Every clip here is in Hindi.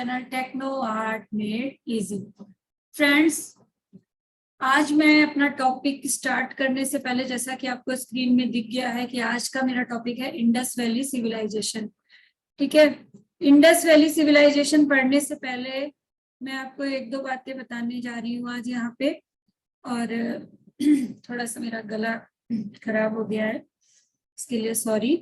Channel techno art made easy. Friends, आज मैं अपना टॉपिक स्टार्ट करने से पहले, जैसा कि आपको स्क्रीन में दिख गया है कि आज का मेरा टॉपिक है इंडस वैली सिविलाइजेशन। ठीक है, इंडस वैली सिविलाइजेशन पढ़ने से पहले मैं आपको एक दो बातें बताने जा रही हूँ आज यहाँ पे। और थोड़ा सा मेरा गला खराब हो गया है, इसके लिए सॉरी।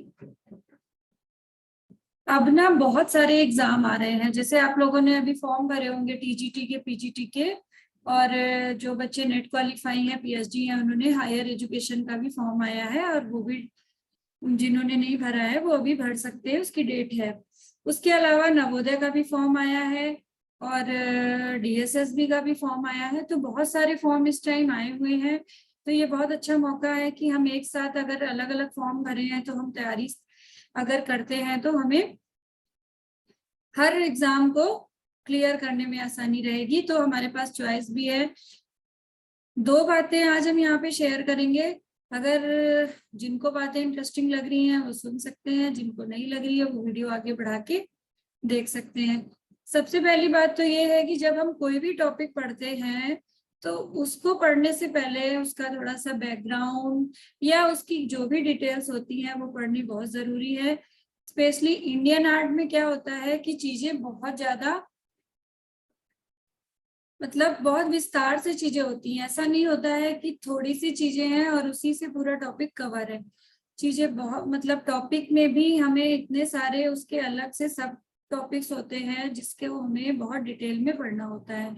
अब ना बहुत सारे एग्जाम आ रहे हैं, जैसे आप लोगों ने अभी फॉर्म भरे होंगे टीजीटी के, पीजीटी के, और जो बच्चे नेट क्वालिफाई हैं, पीएचडी हैं, उन्होंने हायर एजुकेशन का भी फॉर्म आया है, और वो भी जिन्होंने नहीं भरा है वो अभी भर सकते हैं, उसकी डेट है। उसके अलावा नवोदय का भी फॉर्म आया है और डीएसएसबी का भी फॉर्म आया है। तो बहुत सारे फॉर्म इस टाइम आए हुए हैं, तो ये बहुत अच्छा मौका है कि हम एक साथ अगर अलग अलग फॉर्म भरे हैं तो हम तैयारी अगर करते हैं तो हमें हर एग्जाम को क्लियर करने में आसानी रहेगी। तो हमारे पास चॉइस भी है। दो बातें आज हम यहाँ पे शेयर करेंगे। अगर जिनको बातें इंटरेस्टिंग लग रही हैं वो सुन सकते हैं, जिनको नहीं लग रही है वो वीडियो आगे बढ़ा के देख सकते हैं। सबसे पहली बात तो ये है कि जब हम कोई भी टॉपिक पढ़ते हैं तो उसको पढ़ने से पहले उसका थोड़ा सा बैकग्राउंड या उसकी जो भी डिटेल्स होती हैं वो पढ़नी बहुत जरूरी है। स्पेशली इंडियन आर्ट में क्या होता है कि चीजें बहुत ज्यादा, मतलब बहुत विस्तार से चीजें होती हैं। ऐसा नहीं होता है कि थोड़ी सी चीजें हैं और उसी से पूरा टॉपिक कवर है। चीजें बहुत, मतलब टॉपिक में भी हमें इतने सारे उसके अलग से सब टॉपिक्स होते हैं जिसके वो हमें बहुत डिटेल में पढ़ना होता है।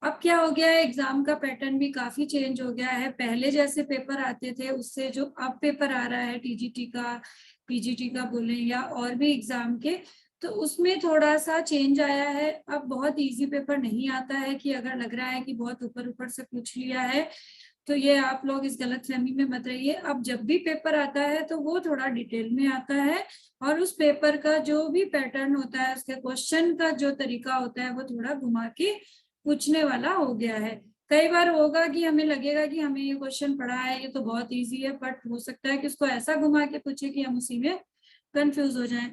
अब क्या हो गया है, एग्जाम का पैटर्न भी काफी चेंज हो गया है। पहले जैसे पेपर आते थे उससे जो अब पेपर आ रहा है टीजीटी का, पीजीटी का बोले या और भी एग्जाम के, तो उसमें थोड़ा सा चेंज आया है। अब बहुत इजी पेपर नहीं आता है कि अगर लग रहा है कि बहुत ऊपर ऊपर से पूछ लिया है तो ये आप लोग इस गलतफहमी में मत रहिए। अब जब भी पेपर आता है तो वो थोड़ा डिटेल में आता है, और उस पेपर का जो भी पैटर्न होता है, उसके क्वेश्चन का जो तरीका होता है वो थोड़ा घुमा के पूछने वाला हो गया है। कई बार होगा कि हमें लगेगा कि हमें ये क्वेश्चन पढ़ा है, ये तो बहुत इजी है, बट हो सकता है कि उसको ऐसा घुमा के पूछे कि हम उसी में कंफ्यूज हो जाएं।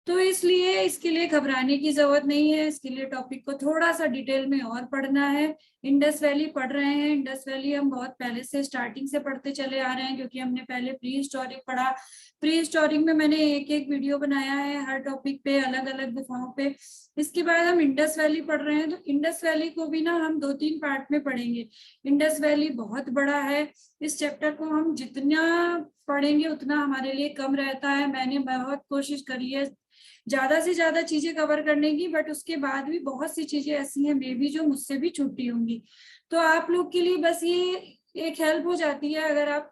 तो इसलिए इसके लिए घबराने की जरूरत नहीं है। इसके लिए टॉपिक को थोड़ा सा डिटेल में और पढ़ना है। इंडस वैली पढ़ रहे हैं। इंडस वैली हम बहुत पहले से स्टार्टिंग से पढ़ते चले आ रहे हैं, क्योंकि हमने पहले प्री हिस्टोरिक पढ़ा। प्री हिस्टोरिक में मैंने एक एक वीडियो बनाया है हर टॉपिक पे, अलग अलग गुफाओं पे। इसके बाद हम इंडस वैली पढ़ रहे हैं, तो इंडस वैली को भी ना हम 2-3 पार्ट में पढ़ेंगे। इंडस वैली बहुत बड़ा है, इस चैप्टर को हम जितना पढ़ेंगे उतना हमारे लिए कम रहता है। मैंने बहुत कोशिश करी है ज्यादा से ज्यादा चीजें कवर करने की, बट उसके बाद भी बहुत सी चीजें ऐसी हैं मे बी जो मुझसे भी छूटी होंगी। तो आप लोग के लिए बस ये एक हेल्प हो जाती है अगर आप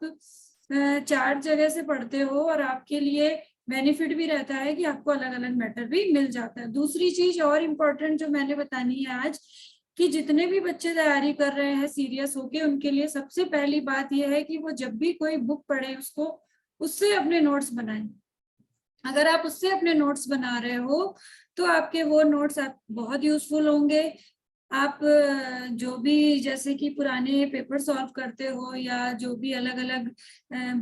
4 जगह से पढ़ते हो, और आपके लिए बेनिफिट भी रहता है कि आपको अलग अलग मैटर भी मिल जाता है। दूसरी चीज और इम्पोर्टेंट जो मैंने बतानी है आज, कि जितने भी बच्चे तैयारी कर रहे हैं सीरियस होके, उनके लिए सबसे पहली बात यह है कि वो जब भी कोई बुक पढ़े उसको उससे अपने नोट्स बनाएं। अगर आप उससे अपने नोट्स बना रहे हो तो आपके वो नोट्स आप बहुत यूजफुल होंगे। आप जो भी जैसे कि पुराने पेपर सॉल्व करते हो या जो भी अलग अलग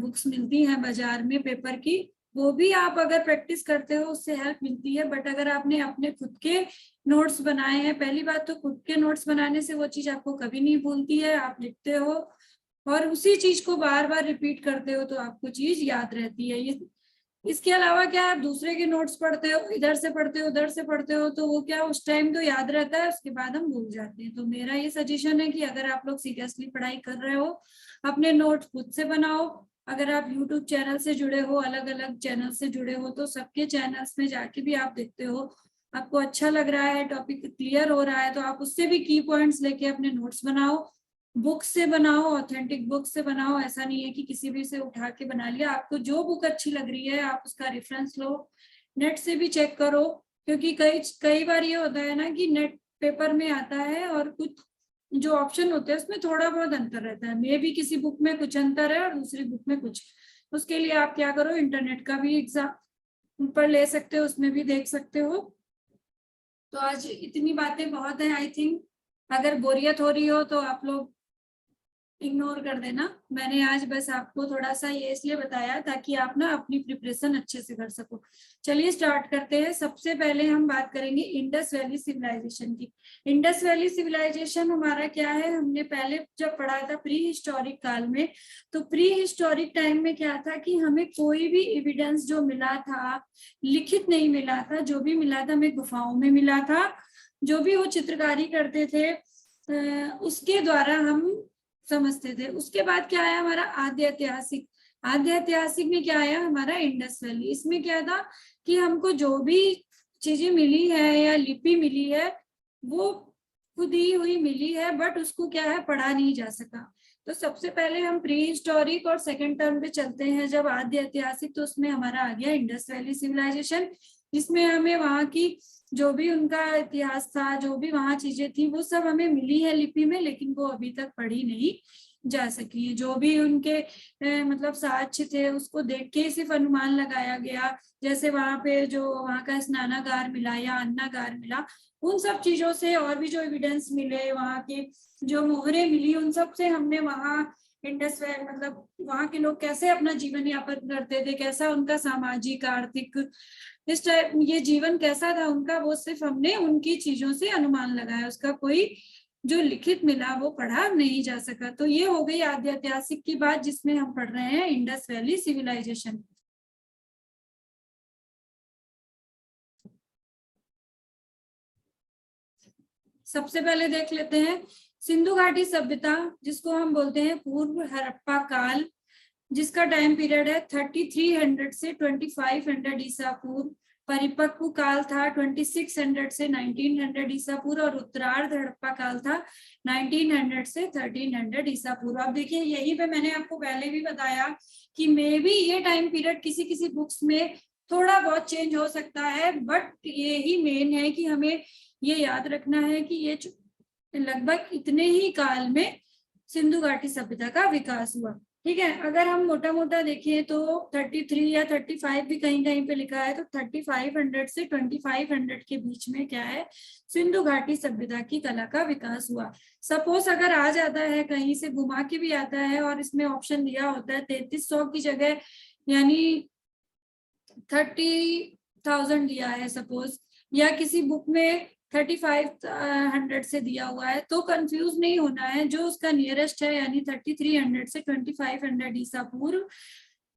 बुक्स मिलती हैं बाजार में पेपर की, वो भी आप अगर प्रैक्टिस करते हो उससे हेल्प मिलती है। बट अगर आपने अपने खुद के नोट्स बनाए हैं, पहली बात तो खुद के नोट्स बनाने से वो चीज आपको कभी नहीं भूलती है। आप लिखते हो और उसी चीज को बार बार रिपीट करते हो तो आपको चीज याद रहती है। ये इसके अलावा क्या, आप दूसरे के नोट्स पढ़ते हो, इधर से पढ़ते हो उधर से पढ़ते हो, तो वो क्या उस टाइम तो याद रहता है, उसके बाद हम भूल जाते हैं। तो मेरा ये सजेशन है कि अगर आप लोग सीरियसली पढ़ाई कर रहे हो, अपने नोट्स खुद से बनाओ। अगर आप यूट्यूब चैनल से जुड़े हो, अलग अलग चैनल से जुड़े हो, तो सबके चैनल्स में जाके भी आप देखते हो, आपको अच्छा लग रहा है, टॉपिक क्लियर हो रहा है, तो आप उससे भी की पॉइंट्स लेके अपने नोट्स बनाओ। बुक से बनाओ, ऑथेंटिक बुक से बनाओ। ऐसा नहीं है कि किसी भी से उठा के बना लिया। आपको जो बुक अच्छी लग रही है आप उसका रेफरेंस लो, नेट से भी चेक करो, क्योंकि कई कई बार ये होता है ना कि नेट पेपर में आता है और कुछ जो ऑप्शन होते हैं उसमें थोड़ा बहुत अंतर रहता है। मे भी किसी बुक में कुछ अंतर है और दूसरी बुक में कुछ। उसके लिए आप क्या करो, इंटरनेट का भी एग्जाम पर ले सकते हो, उसमें भी देख सकते हो। तो आज इतनी बातें बहुत है। आई थिंक अगर बोरियत हो रही हो तो आप लोग इग्नोर कर देना। मैंने आज बस आपको थोड़ा सा ये इसलिए बताया ताकि आप ना अपनी प्रिपरेशन अच्छे से कर सको। चलिए स्टार्ट करते हैं। सबसे पहले हम बात करेंगे इंडस वैली सिविलाइजेशन की। इंडस वैली सिविलाइजेशन हमारा क्या है, हमने पहले जब पढ़ा था प्री हिस्टोरिक काल में, तो प्री हिस्टोरिक टाइम में क्या था कि हमें कोई भी एविडेंस जो मिला था लिखित नहीं मिला था, जो भी मिला था हमें गुफाओं में मिला था, जो भी वो चित्रकारी करते थे उसके द्वारा हम समझते थे। उसके बाद क्या आया हमारा आद्य ऐतिहासिक। आद्य ऐतिहासिक में क्या आया हमारा इंडस वैली। इसमें क्या था कि हमको जो भी चीजें मिली है या लिपि मिली है वो खुद ही हुई मिली है, बट उसको क्या है पढ़ा नहीं जा सका। तो सबसे पहले हम प्री हिस्टोरिक और सेकंड टर्म पे चलते हैं। जब आद्य ऐतिहासिक, तो उसमें हमारा आ गया इंडस वैली सिविलाइजेशन, जिसमें हमें वहां की जो भी उनका इतिहास था, जो भी वहां चीजें थी, वो सब हमें मिली है लिपि में, लेकिन वो अभी तक पढ़ी नहीं जा सकी है। जो भी उनके मतलब साक्ष्य थे उसको देख के सिर्फ अनुमान लगाया गया। जैसे वहां पे जो वहां का स्नानागार मिला या अन्नागार मिला, उन सब चीजों से, और भी जो एविडेंस मिले, वहां की जो मोहरें मिली, उन सब से हमने वहां इंडस वैली मतलब वहां के लोग कैसे अपना जीवन यापन करते थे, कैसा उनका सामाजिक आर्थिक इस टाइप ये जीवन कैसा था उनका, वो सिर्फ हमने उनकी चीजों से अनुमान लगाया। उसका कोई जो लिखित मिला वो पढ़ा नहीं जा सका। तो ये हो गई आद्य ऐतिहासिक की बात, जिसमें हम पढ़ रहे हैं इंडस वैली सिविलाइजेशन। सबसे पहले देख लेते हैं सिंधु घाटी सभ्यता, जिसको हम बोलते हैं पूर्व हड़प्पा काल, जिसका टाइम पीरियड है 3300 से 2500 ईसा पूर्व। परिपक्व काल था 2600 से 1900 ईसा पूर्व, और उत्तरार्ध हड़प्पा काल था 1900 से 1300 ईसा पूर्व। अब देखिए यही पे मैंने आपको पहले भी बताया कि मे बी ये टाइम पीरियड किसी किसी बुक्स में थोड़ा बहुत चेंज हो सकता है, बट यही मेन है कि हमें ये याद रखना है कि ये लगभग इतने ही काल में सिंधु घाटी सभ्यता का विकास हुआ। ठीक है, अगर हम मोटा मोटा देखें तो 33 या 35 भी कहीं कहीं पे लिखा है, तो 3500 से 2500 के बीच में क्या है, सिंधु घाटी सभ्यता की कला का विकास हुआ। सपोज अगर आ जाता है कहीं से घुमा के भी आता है और इसमें ऑप्शन दिया होता है 3300 की जगह यानी 30,000 दिया है सपोज, या किसी बुक में 3500 से दिया हुआ है, तो कंफ्यूज नहीं होना है। जो उसका नियरेस्ट है यानी 3300 से 2500 ईसा पूर्व,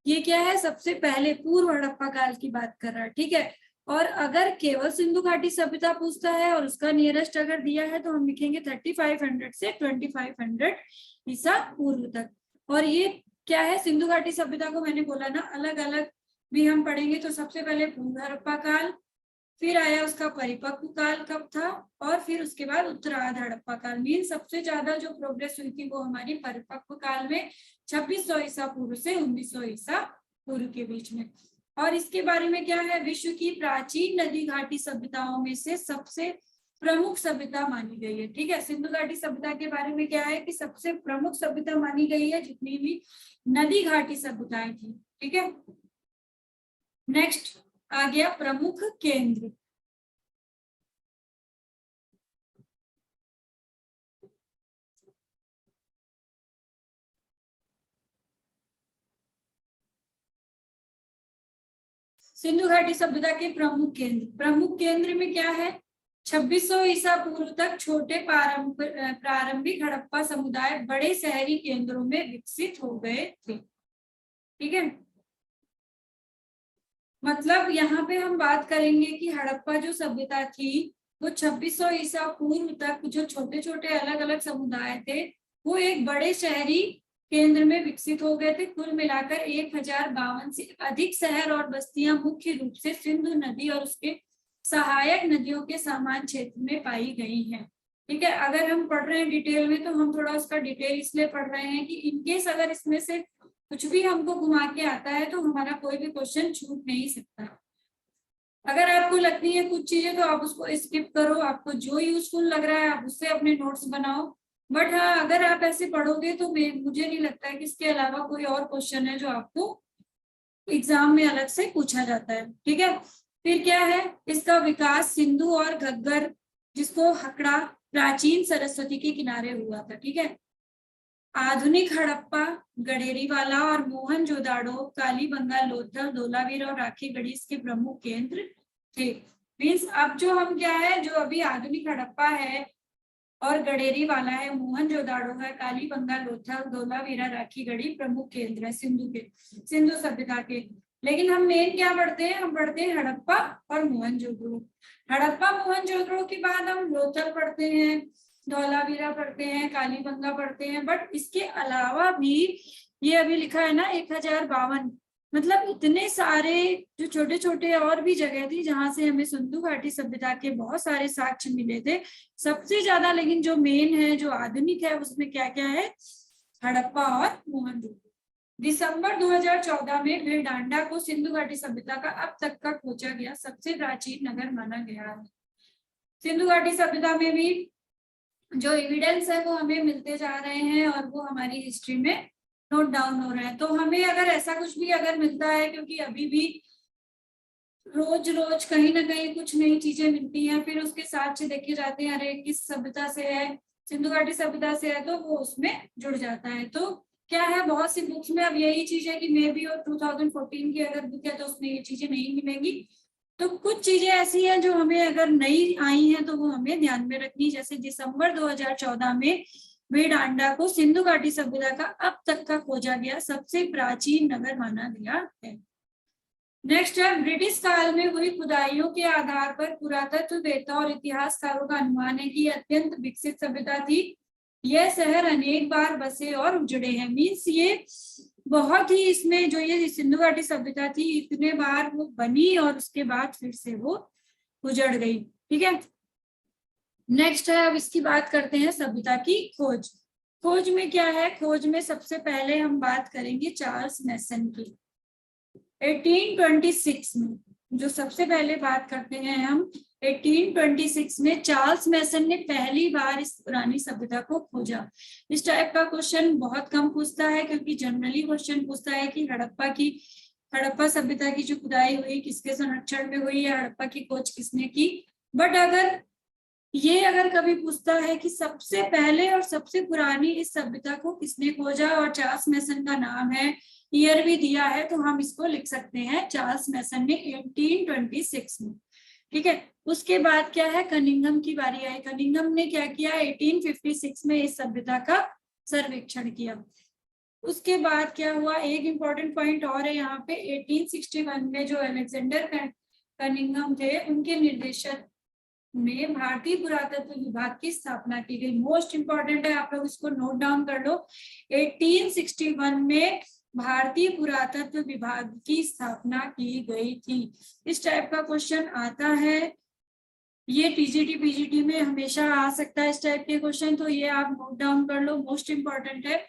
ये क्या है, सबसे पहले पूर्व हड़प्पा काल की बात कर रहा है। ठीक है, और अगर केवल सिंधु घाटी सभ्यता पूछता है और उसका नियरेस्ट अगर दिया है, तो हम लिखेंगे 3500 से 2500 ईसा पूर्व तक। और ये क्या है, सिंधु घाटी सभ्यता को मैंने बोला ना अलग अलग भी हम पढ़ेंगे। तो सबसे पहले पूर्व हड़प्पा काल, फिर आया उसका परिपक्व काल कब था, और फिर उसके बाद उत्तरार्ध हड़प्पा काल। मीन सबसे ज्यादा जो प्रोग्रेस हुई थी वो हमारी परिपक्व काल में 2600 ईसा पूर्व से 1900 ईसा पूर्व के बीच में। और इसके बारे में क्या है, विश्व की प्राचीन नदी घाटी सभ्यताओं में से सबसे प्रमुख सभ्यता मानी गई है। ठीक है, सिंधु घाटी सभ्यता के बारे में क्या है कि सबसे प्रमुख सभ्यता मानी गई है जितनी भी नदी घाटी सभ्यताएं थी। ठीक है, नेक्स्ट आ गया प्रमुख केंद्र। सिंधु घाटी सभ्यता के प्रमुख केंद्र, प्रमुख केंद्र में क्या है, 2600 ईसा पूर्व तक छोटे प्रारंभिक हड़प्पा समुदाय बड़े शहरी केंद्रों में विकसित हो गए थे। ठीक है, मतलब यहाँ पे हम बात करेंगे कि हड़प्पा जो सभ्यता थी वो 2600 ईसा पूर्व तक जो छोटे छोटे अलग अलग समुदाय थे वो एक बड़े शहरी केंद्र में विकसित हो गए थे। कुल मिलाकर 1052 से अधिक शहर और बस्तियां मुख्य रूप से सिंधु नदी और उसके सहायक नदियों के समान क्षेत्र में पाई गई हैं। ठीक है, अगर हम पढ़ रहे हैं डिटेल में तो हम थोड़ा उसका डिटेल इसलिए पढ़ रहे हैं कि इनकेस अगर इसमें से कुछ भी हमको घुमा के आता है तो हमारा कोई भी क्वेश्चन छूट नहीं सकता। अगर आपको लगती है कुछ चीजें तो आप उसको स्किप करो, आपको जो यूजफुल लग रहा है आप उससे अपने नोट्स बनाओ। बट हाँ, अगर आप ऐसे पढ़ोगे तो मुझे नहीं लगता है कि इसके अलावा कोई और क्वेश्चन है जो आपको एग्जाम में अलग से पूछा जाता है। ठीक है, फिर क्या है, इसका विकास सिंधु और घग्गर, जिसको हकड़ा, प्राचीन सरस्वती के किनारे हुआ था। ठीक है, आधुनिक हड़प्पा, गडेरीवाला और मोहनजोदाड़ो, कालीबंगा, लोथल, धोलावीरा और राखीगढ़ी इसके प्रमुख केंद्र थे। मीन्स अब जो हम क्या है, जो अभी आधुनिक हड़प्पा है और गडेरीवाला है, मोहनजोदाड़ो है, कालीबंगा, लोथल, धोलावीरा, राखीगढ़ी प्रमुख केंद्र है सिंधु सभ्यता के। लेकिन हम मेन क्या पढ़ते हैं, हम पढ़ते हैं हड़प्पा और मोहनजोदड़ो। हड़प्पा मोहनजोदड़ो के बाद हम लोथल पढ़ते हैं, धौलावीरा पढ़ते हैं, कालीबंगा पढ़ते हैं। बट इसके अलावा भी ये अभी लिखा है ना 1052, मतलब इतने सारे जो छोटे छोटे और भी जगह थी जहां से हमें सिंधु घाटी सभ्यता के बहुत सारे साक्ष्य मिले थे। सबसे ज्यादा लेकिन जो मेन है, जो आधुनिक है, उसमें क्या क्या है, हड़प्पा और मोहनजोदड़ो। दिसंबर 2014 में भिलडांडा को सिंधु घाटी सभ्यता का अब तक का खोजा गया सबसे प्राचीन नगर माना गया है। सिंधु घाटी सभ्यता में भी जो एविडेंस है वो हमें मिलते जा रहे हैं और वो हमारी हिस्ट्री में नोट डाउन हो रहा है। तो हमें अगर ऐसा कुछ भी अगर मिलता है, क्योंकि अभी भी रोज रोज कहीं ना कहीं कुछ नई चीजें मिलती हैं, फिर उसके साथ देखे जाते हैं अरे किस सभ्यता से है, सिंधु घाटी सभ्यता से है, तो वो उसमें जुड़ जाता है। तो क्या है, बहुत सी बुक्स में अब यही चीज है कि मे बी और 2014 की अगर बुक है तो उसमें ये चीजें नहीं मिलेंगी। तो कुछ चीजें ऐसी हैं जो हमें अगर नई आई हैं तो वो हमें ध्यान में रखनी। जैसे दिसंबर 2014 में भिलडांडा को सिंधु घाटी सभ्यता का अब तक का खोजा गया सबसे प्राचीन नगर माना गया है। नेक्स्ट है, ब्रिटिश काल में हुई खुदाइयों के आधार पर पुरातत्ववेत्ता और इतिहासकारों का अनुमान है कि अत्यंत विकसित सभ्यता थी। यह शहर अनेक बार बसे और उजड़े हैं। मीन्स ये बहुत ही, इसमें जो ये सिंधु घाटी सभ्यता थी इतने बार वो बनी और उसके बाद फिर से वो उजड़ गई। ठीक है, नेक्स्ट है, अब इसकी बात करते हैं सभ्यता की खोज। खोज में क्या है, खोज में सबसे पहले हम बात करेंगे चार्ल्स मैसन की। 1826 में जो सबसे पहले बात करते हैं हम, 1826 में चार्ल्स मैसन ने पहली बार इस पुरानी सभ्यता को खोजा। इस टाइप का क्वेश्चन बहुत कम पूछता है, क्योंकि जनरली क्वेश्चन पूछता है कि हड़प्पा सभ्यता की जो खुदाई हुई किसके संरक्षण में हुई, या हड़प्पा की खोज किसने की। बट अगर कभी पूछता है कि सबसे पहले और सबसे पुरानी इस सभ्यता को किसने खोजा और चार्ल्स मैसन का नाम है, ईयर भी दिया है, तो हम इसको लिख सकते हैं चार्ल्स मैसन ने 1826 में। ठीक है, उसके बाद क्या है, कनिंघम की बारी आई। कनिंघम ने क्या किया, 1856 में इस सभ्यता का सर्वेक्षण किया। उसके बाद क्या हुआ, एक इंपॉर्टेंट पॉइंट और है यहाँ पे, 1861 में जो अलेक्जेंडर कनिंघम थे उनके निर्देशन में भारतीय पुरातत्व विभाग की स्थापना की गई। मोस्ट इंपॉर्टेंट है, आप लोग इसको नोट डाउन कर लो। 1861 में भारतीय पुरातत्व विभाग की स्थापना की गई थी। इस टाइप का क्वेश्चन आता है, ये टीजीटी पीजीटी में हमेशा आ सकता है इस टाइप के क्वेश्चन, तो ये आप नोट डाउन कर लो, मोस्ट इंपॉर्टेंट है।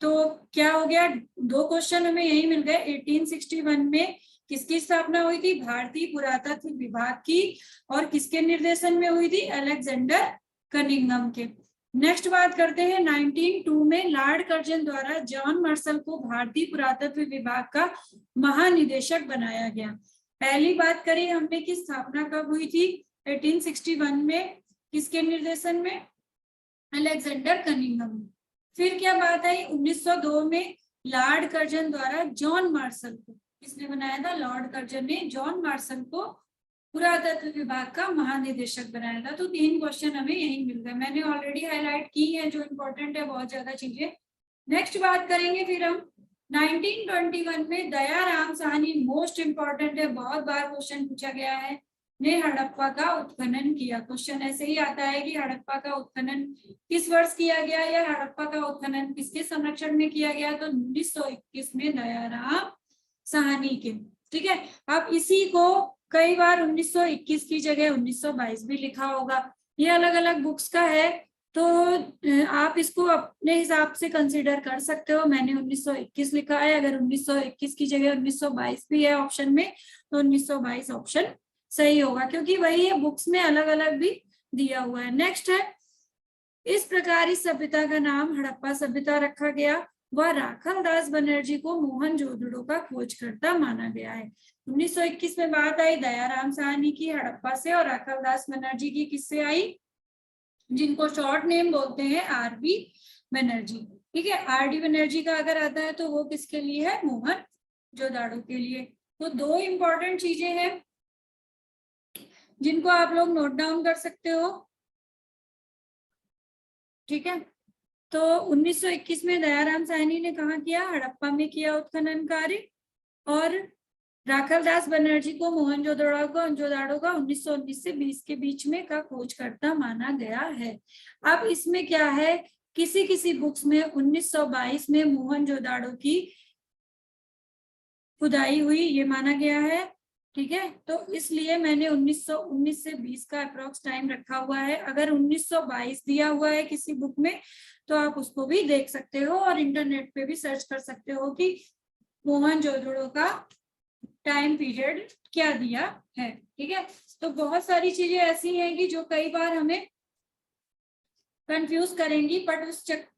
तो क्या हो गया, दो क्वेश्चन हमें यही मिल गए। 1861 में किसकी स्थापना हुई थी, भारतीय पुरातत्व विभाग की, और किसके निर्देशन में हुई थी, अलेक्जेंडर कनिंघम के। नेक्स्ट बात करते हैं, 1902 में लॉर्ड कर्जन द्वारा जॉन मार्शल को भारतीय पुरातत्व विभाग का महानिदेशक बनाया गया। पहली बात करें हमने कि स्थापना कब हुई थी, 1861 में, किसके निर्देशन में, अलेक्जेंडर कनिंघम। फिर क्या बात आई, 1902 में लॉर्ड कर्जन द्वारा जॉन मार्शल को, किसने बनाया था, लॉर्ड कर्जन ने जॉन मार्शल को पुरातत्व विभाग का महानिदेशक बनाया था। तो तीन क्वेश्चन हमें यही मिल गए, मैंने ऑलरेडी हाईलाइट की है जो इम्पोर्टेंट है, बहुत ज्यादा चीजें। नेक्स्ट बात करेंगे फिर हम 1921 में दयाराम साहनी, मोस्ट इंपॉर्टेंट है, बहुत बार क्वेश्चन पूछा गया है, ने हड़प्पा का उत्खनन किया। क्वेश्चन ऐसे ही आता है कि हड़प्पा का उत्खनन किस वर्ष किया गया, या हड़प्पा का उत्खनन किसके संरक्षण में किया गया, तो 1921 में दयाराम साहनी के। ठीक है, अब इसी को कई बार 1921 की जगह 1922 भी लिखा होगा, ये अलग अलग बुक्स का है, तो आप इसको अपने हिसाब से कंसीडर कर सकते हो। मैंने 1921 लिखा है, अगर 1921 की जगह 1922 भी है ऑप्शन में तो 1922 ऑप्शन सही होगा, क्योंकि वही है, बुक्स में अलग अलग भी दिया हुआ है। नेक्स्ट है, इस प्रकार इस सभ्यता का नाम हड़प्पा सभ्यता रखा गया। वह राखल दास बनर्जी को मोहनजोदड़ो का खोजकर्ता माना गया है। 1921 में बात आई दयाराम साहनी की हड़प्पा से, और राखल दास बनर्जी की किससे आई, जिनको शॉर्ट नेम बोलते हैं आरबी बनर्जी। ठीक है। आरडी बनर्जी का अगर आता है तो वो किसके लिए है, मोहनजोदाड़ो के लिए। तो दो इंपॉर्टेंट चीजें हैं जिनको आप लोग नोट डाउन कर सकते हो। ठीक है। तो 1921 में दयाराम साहनी ने कहा किया, हड़प्पा में किया उत्खनन कार्य, और राखल दास बनर्जी को मोहनजोदड़ो का 1919 से 20 के बीच में का खोजकर्ता माना गया है। अब इसमें क्या है, किसी किसी बुक्स में 1922 में मोहनजोदड़ो की खुदाई हुई ये माना गया है। ठीक है। तो इसलिए मैंने 1919 से 20 का अप्रोक्स टाइम रखा हुआ है। अगर 1922 दिया हुआ है किसी बुक में तो आप उसको भी देख सकते हो, और इंटरनेट पे भी सर्च कर सकते हो कि मोहनजोदड़ो का टाइम पीरियड क्या दिया है। ठीक है। तो बहुत सारी चीजें ऐसी हैं कि जो कई बार हमें कंफ्यूज करेंगी, बट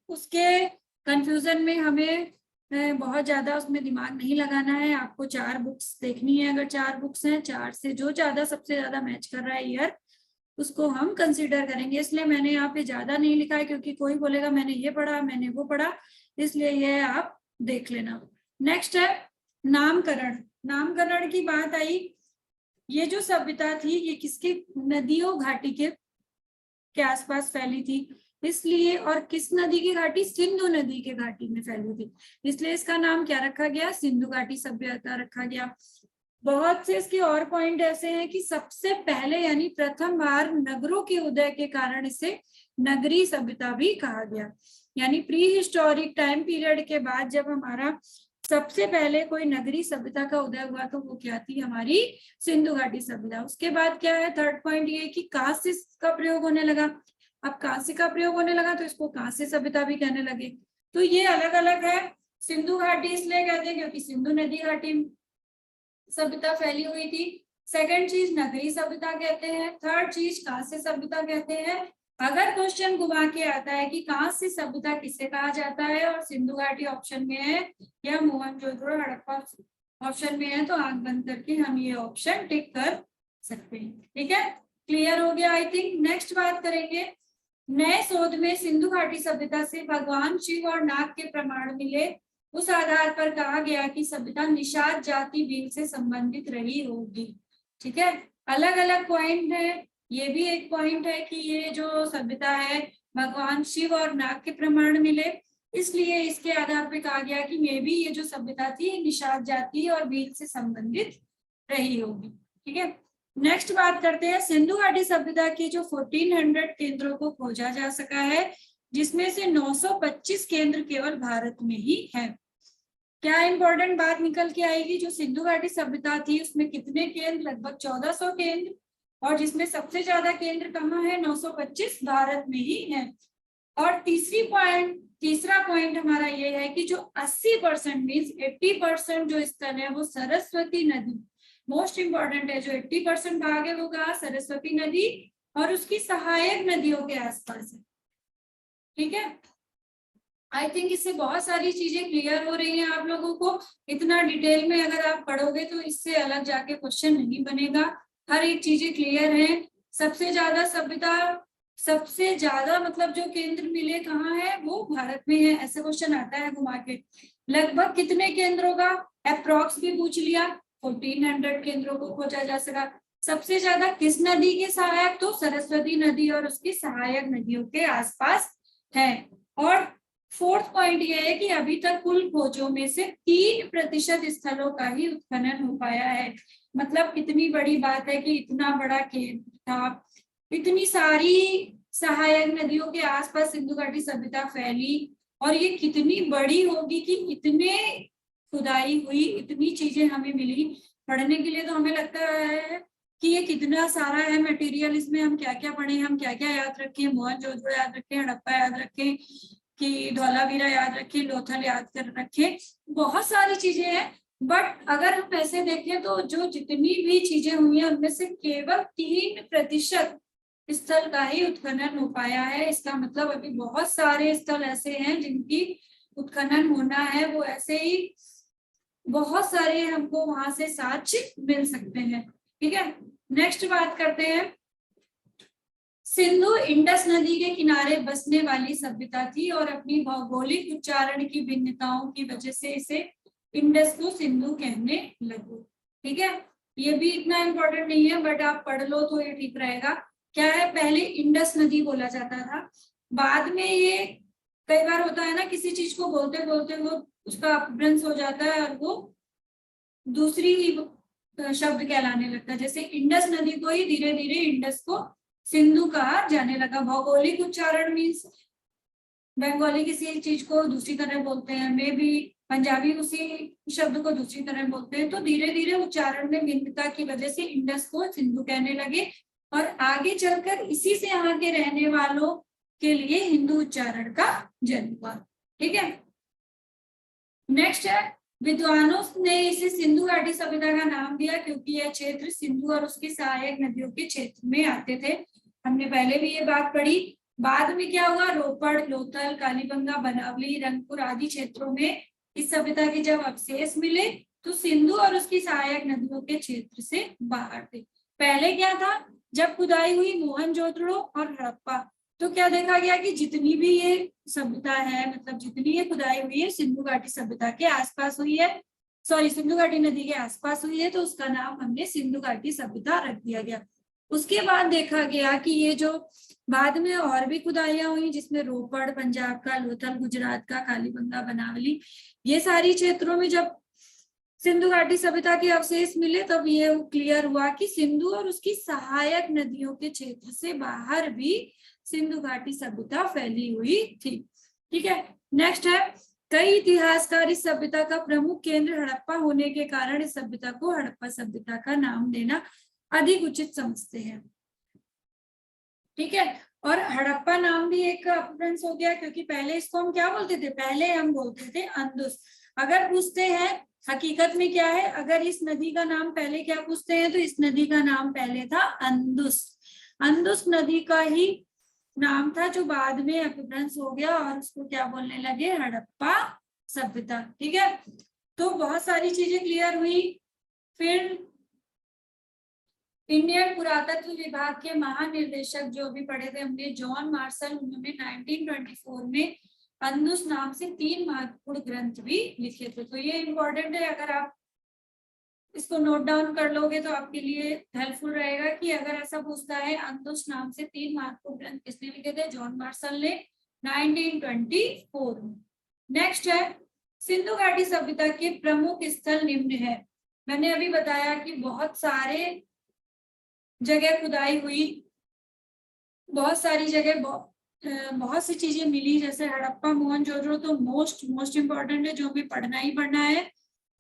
उसके कंफ्यूजन में हमें बहुत ज्यादा उसमें दिमाग नहीं लगाना है। आपको 4 बुक्स देखनी है, अगर 4 बुक्स हैं, 4 से जो ज्यादा सबसे ज्यादा मैच कर रहा है ईयर उसको हम कंसीडर करेंगे। इसलिए मैंने यहाँ पे ज्यादा नहीं लिखा है, क्योंकि कोई बोलेगा मैंने ये पढ़ा मैंने वो पढ़ा, इसलिए ये आप देख लेना। नेक्स्ट है नामकरण। नामकरण की बात आई, ये जो सभ्यता थी ये किसके नदियों घाटी के आसपास फैली थी, इसलिए, और किस नदी की घाटी, सिंधु नदी के घाटी में फैली थी, इसलिए इसका नाम क्या रखा गया, सिंधु घाटी सभ्यता रखा गया। बहुत से इसके और पॉइंट ऐसे हैं कि सबसे पहले यानी प्रथम बार नगरों के उदय के कारण इसे नगरी सभ्यता भी कहा गया। यानी प्री हिस्टोरिक टाइम पीरियड के बाद जब हमारा सबसे पहले कोई नगरी सभ्यता का उदय हुआ तो वो क्या थी, हमारी सिंधु घाटी सभ्यता। उसके बाद क्या है, थर्ड पॉइंट ये कि कांस्य का प्रयोग होने लगा। अब कांस्य का प्रयोग होने लगा तो इसको कांस्य सभ्यता भी कहने लगे। तो ये अलग अलग है। सिंधु घाटी इसलिए कहते हैं क्योंकि सिंधु नदी घाटी सभ्यता फैली हुई थी। सेकंड चीज नगरी सभ्यता कहते हैं। थर्ड चीज कांस्य सभ्यता कहते हैं। अगर क्वेश्चन घुमा के आता है कि कांस्य सभ्यता किसे कहा जाता है और सिंधु घाटी ऑप्शन में है या मोहनजोदड़ो हड़प्पा ऑप्शन में है, तो आंख बंद करके हम ये ऑप्शन टिक कर सकते हैं। ठीक है, क्लियर हो गया आई थिंक। नेक्स्ट बात करेंगे, नए शोध में सिंधु घाटी सभ्यता से भगवान शिव और नाग के प्रमाण मिले। उस आधार पर कहा गया कि सभ्यता निषाद जाति भील से संबंधित रही होगी। ठीक है, अलग अलग पॉइंट है। ये भी एक पॉइंट है कि ये जो सभ्यता है भगवान शिव और नाग के प्रमाण मिले, इसलिए इसके आधार पर कहा गया कि मे बी ये जो सभ्यता थी निषाद जाति और भील से संबंधित रही होगी। ठीक है, नेक्स्ट बात करते हैं सिंधु घाटी सभ्यता की जो 1400 केंद्रों को खोजा जा सका है, जिसमें से 925 केंद्र केवल भारत में ही है। क्या इंपॉर्टेंट बात निकल के आएगी, जो सिंधु घाटी सभ्यता थी उसमें कितने केंद्र, लगभग 1400 केंद्र, और जिसमें सबसे ज्यादा केंद्र कहाँ है, 925 भारत में ही है। और तीसरा पॉइंट हमारा ये है कि जो 80% मीन्स 80% जो स्थल है वो सरस्वती नदी, मोस्ट इंपॉर्टेंट है, जो 80% भाग है वो कहा, सरस्वती नदी और उसकी सहायक नदियों के आसपास है। ठीक है, आई थिंक इससे बहुत सारी चीजें क्लियर हो रही हैं आप लोगों को। इतना डिटेल में अगर आप पढ़ोगे तो इससे अलग जाके क्वेश्चन नहीं बनेगा, हर एक चीजें क्लियर है। सबसे ज्यादा सभ्यता, सबसे ज्यादा मतलब जो केंद्र मिले कहाँ है, वो भारत में है, ऐसे क्वेश्चन आता है घुमा के। लगभग कितने केंद्रों का अप्रोक्स भी पूछ लिया, 1400 केंद्रों को खोजा जा सका। सबसे ज्यादा किस नदी के सहायक, तो सरस्वती नदी और उसकी सहायक नदियों के आसपास है। और फोर्थ पॉइंट ये है कि अभी तक कुल खोजों में से 3% स्थलों का ही उत्खनन हो पाया है। मतलब कितनी बड़ी बात है कि इतना बड़ा केंद्र था, इतनी सारी सहायक नदियों के आसपास सिंधु घाटी सभ्यता फैली, और ये कितनी बड़ी होगी कि इतने खुदाई हुई, इतनी चीजें हमें मिली। पढ़ने के लिए तो हमें लगता है कि ये कितना सारा है मटेरियल, इसमें हम क्या क्या पढ़े, हम क्या क्या याद रखें, मोहनजोदड़ो याद रखें, हड़प्पा याद रखें, कि धौलावीरा याद रखें, लोथल याद कर रखें, बहुत सारी चीजें हैं। बट अगर हम ऐसे देखें तो जो जितनी भी चीजें हुई हैं उनमें से केवल 3% स्थल का ही उत्खनन हो पाया है। इसका मतलब अभी बहुत सारे स्थल ऐसे हैं जिनकी उत्खनन होना है, वो ऐसे ही बहुत सारे हमको वहां से साक्ष्य मिल सकते हैं। ठीक है, नेक्स्ट बात करते हैं सिंधु इंडस नदी के किनारे बसने वाली सभ्यता थी और अपनी भौगोलिक उच्चारण की भिन्नताओं की वजह से इसे इंडस को सिंधु कहने लगे। ठीक है, ये भी इतना इम्पोर्टेंट नहीं है, बट आप पढ़ लो तो ये ठीक रहेगा। क्या है, पहले इंडस नदी बोला जाता था, बाद में ये कई बार होता है ना, किसी चीज को बोलते बोलते वो उसका अपभ्रंश हो जाता है और वो दूसरी ही शब्द कहलाने लगता है। जैसे इंडस नदी को ही धीरे धीरे इंडस को सिंधु कहा जाने लगा। भौगोलिक उच्चारण मीन्स बंगाली किसी चीज को दूसरी तरह बोलते हैं, मे भी पंजाबी उसी शब्द को दूसरी तरह बोलते हैं। तो धीरे धीरे उच्चारण में भिन्नता की वजह से इंडस को सिंधु कहने लगे और आगे चलकर इसी से यहाँ के रहने वालों के लिए हिंदू उच्चारण का जन्म हुआ। ठीक है, नेक्स्ट है, विद्वानों ने इसे सिंधु घाटी सभ्यता का नाम दिया क्योंकि यह क्षेत्र सिंधु और उसकी सहायक नदियों के क्षेत्र में आते थे। हमने पहले भी ये बात पढ़ी। बाद में क्या हुआ, रोपड़, लोथल, कालीबंगा, बनावली, रंगपुर आदि क्षेत्रों में इस सभ्यता के जब अवशेष मिले तो सिंधु और उसकी सहायक नदियों के क्षेत्र से बाहर थे। पहले क्या था, जब खुदाई हुई मोहनजोदड़ो और हड़प्पा, तो क्या देखा गया कि जितनी भी ये सभ्यता है, मतलब जितनी ये खुदाई हुई है सिंधु घाटी सभ्यता के आसपास हुई है, सॉरी सिंधु घाटी नदी के आसपास हुई है, तो उसका नाम हमने सिंधु घाटी सभ्यता रख दिया गया। उसके बाद देखा गया कि ये जो बाद में और भी खुदाइयां हुई जिसमें रोपड़ पंजाब का, लोथल गुजरात का, कालीबंगा, बनावली, ये सारी क्षेत्रों में जब सिंधु घाटी सभ्यता के अवशेष मिले तब ये क्लियर हुआ कि सिंधु और उसकी सहायक नदियों के क्षेत्र से बाहर भी सिंधु घाटी सभ्यता फैली हुई थी। ठीक है, नेक्स्ट है, कई इतिहासकार इस सभ्यता का प्रमुख केंद्र हड़प्पा होने के कारण इस सभ्यता को हड़प्पा सभ्यता का नाम देना अधिक उचित समझते हैं। ठीक है, और हड़प्पा नाम भी एक अपभ्रंश हो गया क्योंकि पहले इसको हम क्या बोलते थे, पहले हम बोलते थे अंदुस। अगर पूछते हैं हकीकत में क्या है, अगर इस नदी का नाम पहले क्या पूछते हैं तो इस नदी का नाम पहले था अंदुस। अंदुस नदी का ही नाम था जो बाद में अपभ्रंश हो गया और उसको क्या बोलने लगे, हड़प्पा सभ्यता। ठीक है, तो बहुत सारी चीजें क्लियर हुई। फिर इंडियन पुरातत्व विभाग के महानिर्देशक जो भी पढ़े थे हमने, जॉन मार्शल, उन्होंने 1924 में अंदुस नाम से 3 महत्वपूर्ण ग्रंथ भी लिखे थे। तो ये इम्पोर्टेंट है, अगर आप इसको नोट डाउन कर लोगे तो आपके लिए हेल्पफुल रहेगा कि अगर ऐसा पूछता है अंदुस नाम से 3 महत्वपूर्ण ग्रंथ किसने लिखे थे, जॉन मार्शल ने 1924 में। नेक्स्ट है, सिंधु घाटी सभ्यता के प्रमुख स्थल निम्न है। मैंने अभी बताया कि बहुत सारे जगह खुदाई हुई, बहुत सारी जगह बहुत सी चीजें मिली, जैसे हड़प्पा, मोहनजोदड़ो तो मोस्ट इम्पोर्टेंट है, जो भी पढ़ना ही पढ़ना है।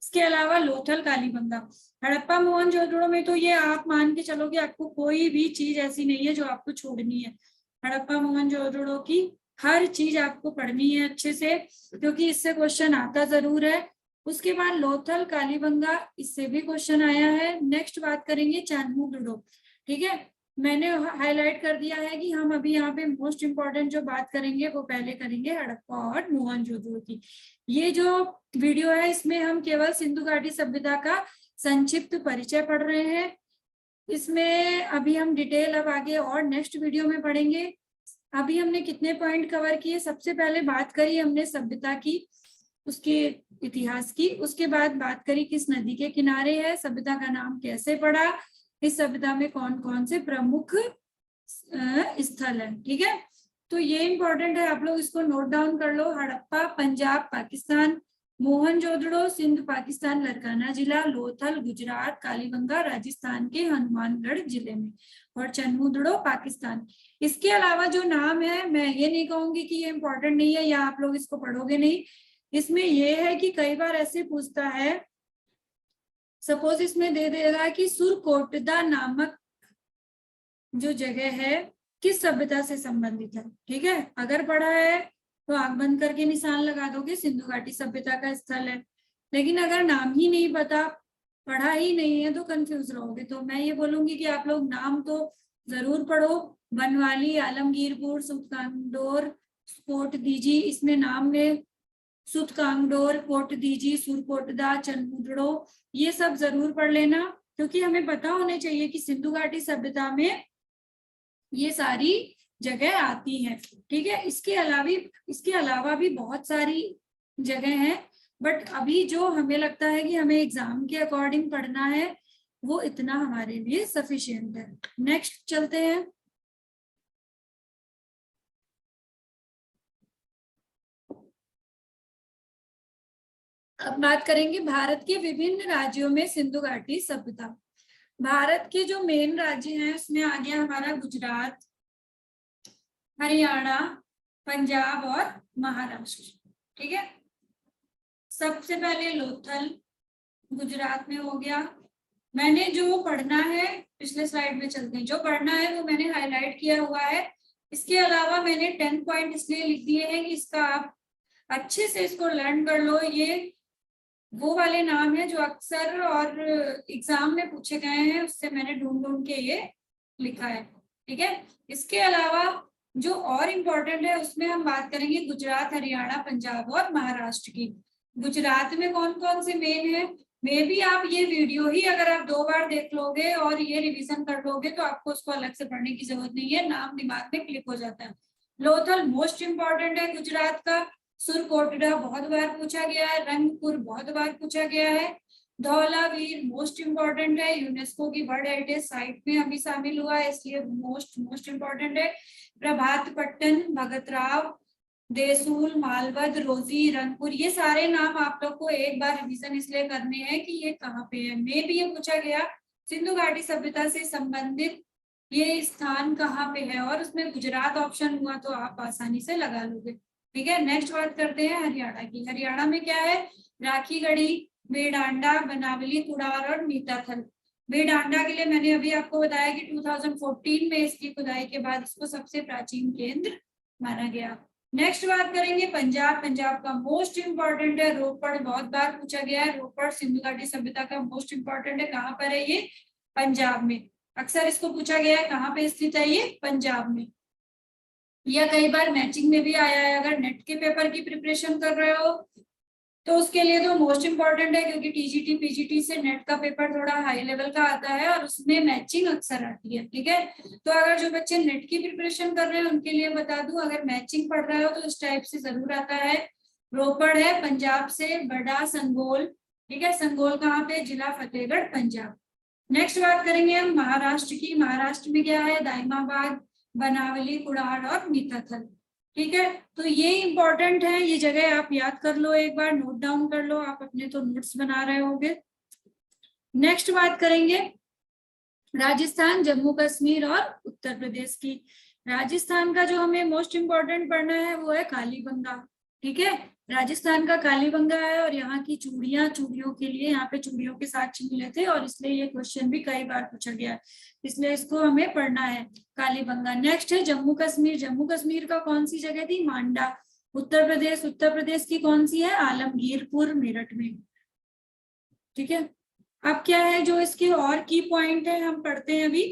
इसके अलावा लोथल, कालीबंगा, हड़प्पा, मोहनजोदड़ो में तो ये आप मान के चलो कि आपको कोई भी चीज ऐसी नहीं है जो आपको छोड़नी है। हड़प्पा मोहनजोदड़ो की हर चीज आपको पढ़नी है अच्छे से, क्योंकि इससे क्वेश्चन आता जरूर है। उसके बाद लोथल, कालीबंगा, इससे भी क्वेश्चन आया है। नेक्स्ट बात करेंगे चान्मुगडो। ठीक है, मैंने हाईलाइट कर दिया है कि हम अभी यहाँ पे मोस्ट इम्पोर्टेंट जो बात करेंगे वो पहले करेंगे हड़प्पा और मोहनजोदड़ो की। ये जो वीडियो है इसमें हम केवल सिंधु घाटी सभ्यता का संक्षिप्त परिचय पढ़ रहे हैं। इसमें अभी हम डिटेल अब आगे और नेक्स्ट वीडियो में पढ़ेंगे। अभी हमने कितने पॉइंट कवर किए, सबसे पहले बात करी हमने सभ्यता की, उसके इतिहास की, उसके बाद बात करी किस नदी के किनारे है, सभ्यता का नाम कैसे पड़ा, इस सभ्यता में कौन कौन से प्रमुख स्थल है। ठीक है, तो ये इंपॉर्टेंट है, आप लोग इसको नोट डाउन कर लो। हड़प्पा पंजाब पाकिस्तान, मोहनजोदड़ो सिंध पाकिस्तान लरकाना जिला, लोथल गुजरात, कालीबंगा राजस्थान के हनुमानगढ़ जिले में, और चान्मुगडो पाकिस्तान। इसके अलावा जो नाम है, मैं ये नहीं कहूंगी कि ये इंपॉर्टेंट नहीं है या आप लोग इसको पढ़ोगे नहीं। इसमें यह है कि कई बार ऐसे पूछता है, सपोज इसमें दे देगा कि सुरकोटदा नामक जो जगह है किस सभ्यता से संबंधित है। ठीक है, अगर पढ़ा है तो आंख बंद करके निशान लगा दोगे, सिंधु घाटी सभ्यता का स्थल है। लेकिन अगर नाम ही नहीं पता, पढ़ा ही नहीं है, तो कंफ्यूज रहोगे। तो मैं ये बोलूंगी कि आप लोग नाम तो जरूर पढ़ो। बनवाली, आलमगीरपुर, सुतकांगडोर, कोट दीजी, इसमें नाम में सुतकांगडोर, कोट दीजी, सुरकोटदा, चान्मुगडो, ये सब जरूर पढ़ लेना, क्योंकि हमें पता होने चाहिए कि सिंधु घाटी सभ्यता में ये सारी जगह आती है। ठीक है, इसके अलावा भी बहुत सारी जगह है, बट अभी जो हमें लगता है कि हमें एग्जाम के अकॉर्डिंग पढ़ना है वो इतना हमारे लिए सफिशिएंट है। नेक्स्ट चलते हैं। अब बात करेंगे भारत के विभिन्न राज्यों में सिंधु घाटी सभ्यता। भारत के जो मेन राज्य हैं उसमें आ गया हमारा गुजरात, हरियाणा, पंजाब और महाराष्ट्र। ठीक है, सबसे पहले लोथल गुजरात में हो गया। मैंने जो पढ़ना है, पिछले स्लाइड में चलते हैं, जो पढ़ना है वो मैंने हाईलाइट किया हुआ है। इसके अलावा मैंने 10 पॉइंट इसलिए लिख दिए हैं कि इसका आप अच्छे से इसको लर्न कर लो। ये वो वाले नाम है जो अक्सर और एग्जाम में पूछे गए हैं, उससे मैंने ढूंढ ढूंढ के ये लिखा है। ठीक है, इसके अलावा जो और इम्पोर्टेंट है उसमें हम बात करेंगे गुजरात, हरियाणा, पंजाब और महाराष्ट्र की। गुजरात में कौन कौन से मेन है, मे भी आप ये वीडियो ही अगर आप 2 बार देख लोगे और ये रिवीजन कर लोगे तो आपको उसको अलग से पढ़ने की जरूरत नहीं है, नाम दिमाग में क्लिक हो जाता है। लोथल मोस्ट इम्पोर्टेंट है गुजरात का। सुरकोटड़ा बहुत बार पूछा गया है, रंगपुर बहुत बार पूछा गया है। धौलावीर मोस्ट इम्पोर्टेंट है, यूनेस्को की वर्ल्ड हेरिटेज साइट में अभी शामिल हुआ है, इसलिए मोस्ट इम्पोर्टेंट है। प्रभातपट्टन, भगतराव, देसूल, मालवद, रोजी, रंगपुर, ये सारे नाम आप लोग को एक बार रिवीजन इसलिए करने हैं कि ये कहाँ पे है। मे भी ये पूछा गया सिंधु घाटी सभ्यता से संबंधित ये स्थान कहाँ पे है, और उसमें गुजरात ऑप्शन हुआ तो आप आसानी से लगा लोगे। ठीक है, नेक्स्ट बात करते हैं हरियाणा की। हरियाणा में क्या है, राखीगढ़ी, बेडांडा, बनावली, कुड़ार और मीताथल। बेडांडा के लिए मैंने अभी आपको बताया कि 2014 में इसकी खुदाई के बाद इसको सबसे प्राचीन केंद्र माना गया। नेक्स्ट बात करेंगे पंजाब। पंजाब का मोस्ट इंपॉर्टेंट है रोपड़, बहुत बार पूछा गया है। रोपड़ सिंधु घाटी सभ्यता का मोस्ट इंपॉर्टेंट है, कहाँ पर है ये, पंजाब में। अक्सर इसको पूछा गया है कहाँ पे स्थित है ये, पंजाब में। या कई बार मैचिंग में भी आया है, अगर नेट के पेपर की प्रिपरेशन कर रहे हो तो उसके लिए तो मोस्ट इंपॉर्टेंट है, क्योंकि टीजीटी पीजीटी से नेट का पेपर थोड़ा हाई लेवल का आता है और उसमें मैचिंग अक्सर आती है। ठीक है, तो अगर जो बच्चे नेट की प्रिपरेशन कर रहे हैं उनके लिए बता दूं, अगर मैचिंग पढ़ रहे हो तो इस टाइप से जरूर आता है। रोपड़ है पंजाब से, बड़ा संगोल। ठीक है, संगोल कहाँ पे, जिला फतेहगढ़, पंजाब। नेक्स्ट बात करेंगे हम महाराष्ट्र की। महाराष्ट्र में क्या है, दाइमाबाद, बनावली, कुड़ार और मीताथल। ठीक है, तो ये इंपॉर्टेंट है, ये जगह आप याद कर लो, एक बार नोट डाउन कर लो, आप अपने तो नोट्स बना रहे होंगे। नेक्स्ट बात करेंगे राजस्थान, जम्मू कश्मीर और उत्तर प्रदेश की। राजस्थान का जो हमें मोस्ट इम्पोर्टेंट पढ़ना है वो है कालीबंगा। ठीक है, राजस्थान का कालीबंगा है, और यहाँ की चूड़ियां, चूड़ियों के लिए यहाँ पे चूड़ियों के साक्ष्य मिले थे, और इसलिए ये क्वेश्चन भी कई बार पूछा गया है, इसलिए इसको हमें पढ़ना है, कालीबंगा। नेक्स्ट है जम्मू कश्मीर। जम्मू कश्मीर का कौन सी जगह थी, मांडा। उत्तर प्रदेश, उत्तर प्रदेश की कौन सी है, आलमगीरपुर, मेरठ में। ठीक है, अब क्या है जो इसके और की पॉइंट है हम पढ़ते हैं अभी।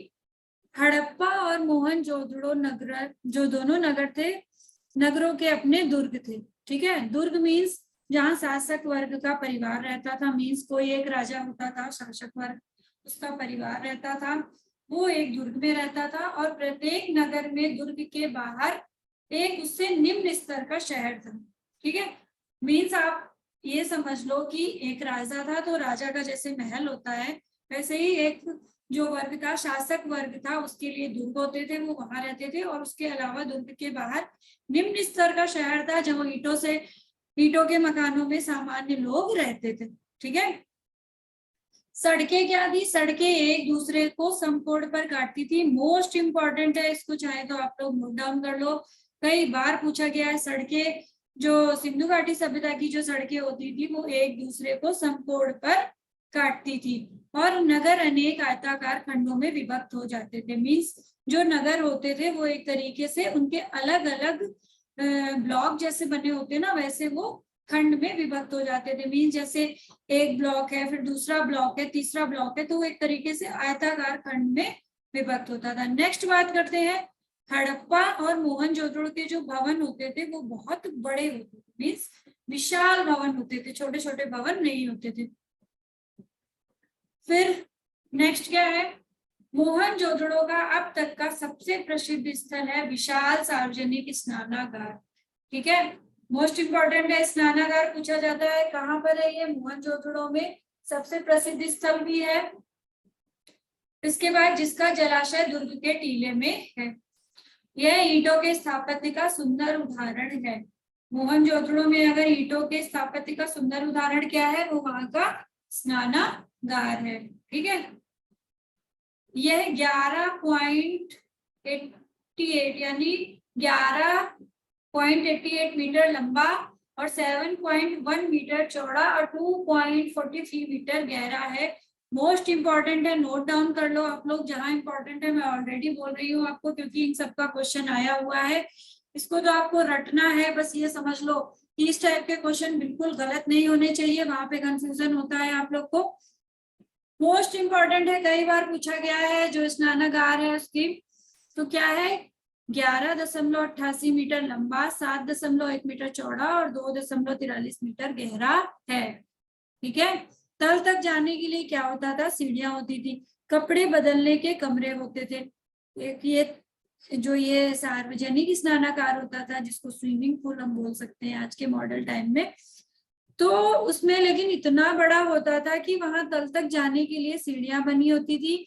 हड़प्पा और मोहनजोदड़ो नगर, जो दोनों नगर थे, नगरों के अपने दुर्ग थे। ठीक है, दुर्ग मीन्स जहाँ शासक वर्ग का परिवार रहता था, मीन्स कोई एक राजा होता था, शासक वर्ग उसका परिवार रहता था, वो एक दुर्ग में रहता था, और प्रत्येक नगर में दुर्ग के बाहर एक उससे निम्न स्तर का शहर था। ठीक है, मीन्स आप ये समझ लो कि एक राजा था तो राजा का जैसे महल होता है, वैसे ही एक जो वर्ग का शासक वर्ग था उसके लिए दुर्ग होते थे, वो वहां रहते थे, और उसके अलावा दुर्ग के बाहर निम्न स्तर का शहर था जहाँ ईंटों के मकानों में सामान्य लोग रहते थे। ठीक है, सड़कें क्या थी, सड़कें एक दूसरे को समकोण पर काटती थी। मोस्ट इंपॉर्टेंट है, इसको चाहे तो आप लोग नोट डाउन कर लो, कई बार पूछा गया है। सड़कें, जो सिंधु घाटी सभ्यता की जो सड़कें होती थी वो एक दूसरे को समकोण पर काटती थी, और नगर अनेक आयताकार खंडों में विभक्त हो जाते थे। मीन्स जो नगर होते थे वो एक तरीके से उनके अलग अलग ब्लॉक जैसे बने होते ना, वैसे वो खंड में विभक्त हो जाते थे। मीन्स जैसे एक ब्लॉक है, फिर दूसरा ब्लॉक है, तीसरा ब्लॉक है, तो वो एक तरीके से आयताकार खंड में विभक्त होता था। नेक्स्ट बात करते हैं, हड़प्पा और मोहनजोदड़ो के जो भवन होते थे वो बहुत बड़े होते थे, मीन्स विशाल भवन होते थे, छोटे छोटे भवन नहीं होते थे। फिर नेक्स्ट क्या है, मोहनजोदड़ो का अब तक का सबसे प्रसिद्ध स्थल है विशाल सार्वजनिक स्नानागार। ठीक है, मोस्ट इंपॉर्टेंट है, स्नानागार पूछा जाता है कहाँ पर है ये, मोहनजोदड़ो में सबसे प्रसिद्ध स्थल भी है। इसके बाद जिसका जलाशय दुर्ग के टीले में है। यह ईंटों के स्थापत्य का सुंदर उदाहरण है। मोहनजोदड़ो में अगर ईंटों के स्थापत्य का सुंदर उदाहरण क्या है, वो वहां का स्नानागार है। ठीक है, यह 11.88 यानी 11.88 मीटर लंबा और 7.1 मीटर चौड़ा और 2.43 मीटर गहरा है। मोस्ट इंपॉर्टेंट है, नोट डाउन कर लो आप लोग, जहां इंपॉर्टेंट है मैं ऑलरेडी बोल रही हूँ आपको, क्योंकि इन सबका क्वेश्चन आया हुआ है। इसको तो आपको रटना है, बस ये समझ लो कि इस टाइप के क्वेश्चन बिल्कुल गलत नहीं होने चाहिए, वहां पे कंफ्यूजन होता है आप लोग को। मोस्ट इंपॉर्टेंट है, कई बार पूछा गया है, जो स्नानागार है उसकी तो क्या है, 11.88 मीटर लंबा, 7.1 मीटर चौड़ा और 2.43 मीटर गहरा है। ठीक है, तल तक जाने के लिए क्या होता था, सीढ़ियां होती थी, कपड़े बदलने के कमरे होते थे। एक ये सार्वजनिक स्नानागार होता था, जिसको स्विमिंग पूल हम बोल सकते हैं आज के मॉडल टाइम में, तो उसमें लेकिन इतना बड़ा होता था कि वहां तल तक जाने के लिए सीढ़ियां बनी होती थी,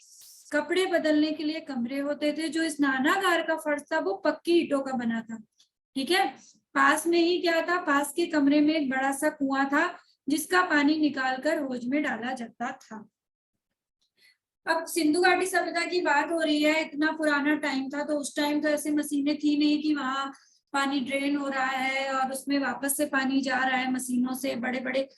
कपड़े बदलने के लिए कमरे होते थे। जो स्नानागार का फर्श था वो पक्की ईंटों का बना था। ठीक है, पास में ही क्या था, पास के कमरे में एक बड़ा सा कुआं था जिसका पानी निकालकर हौज में डाला जाता था। अब सिंधु घाटी सभ्यता की बात हो रही है, इतना पुराना टाइम था, तो उस टाइम तो ऐसे मशीनें थी नहीं कि वहां पानी ड्रेन हो रहा है और उसमें वापस से पानी जा रहा है मशीनों से, बड़े बड़े।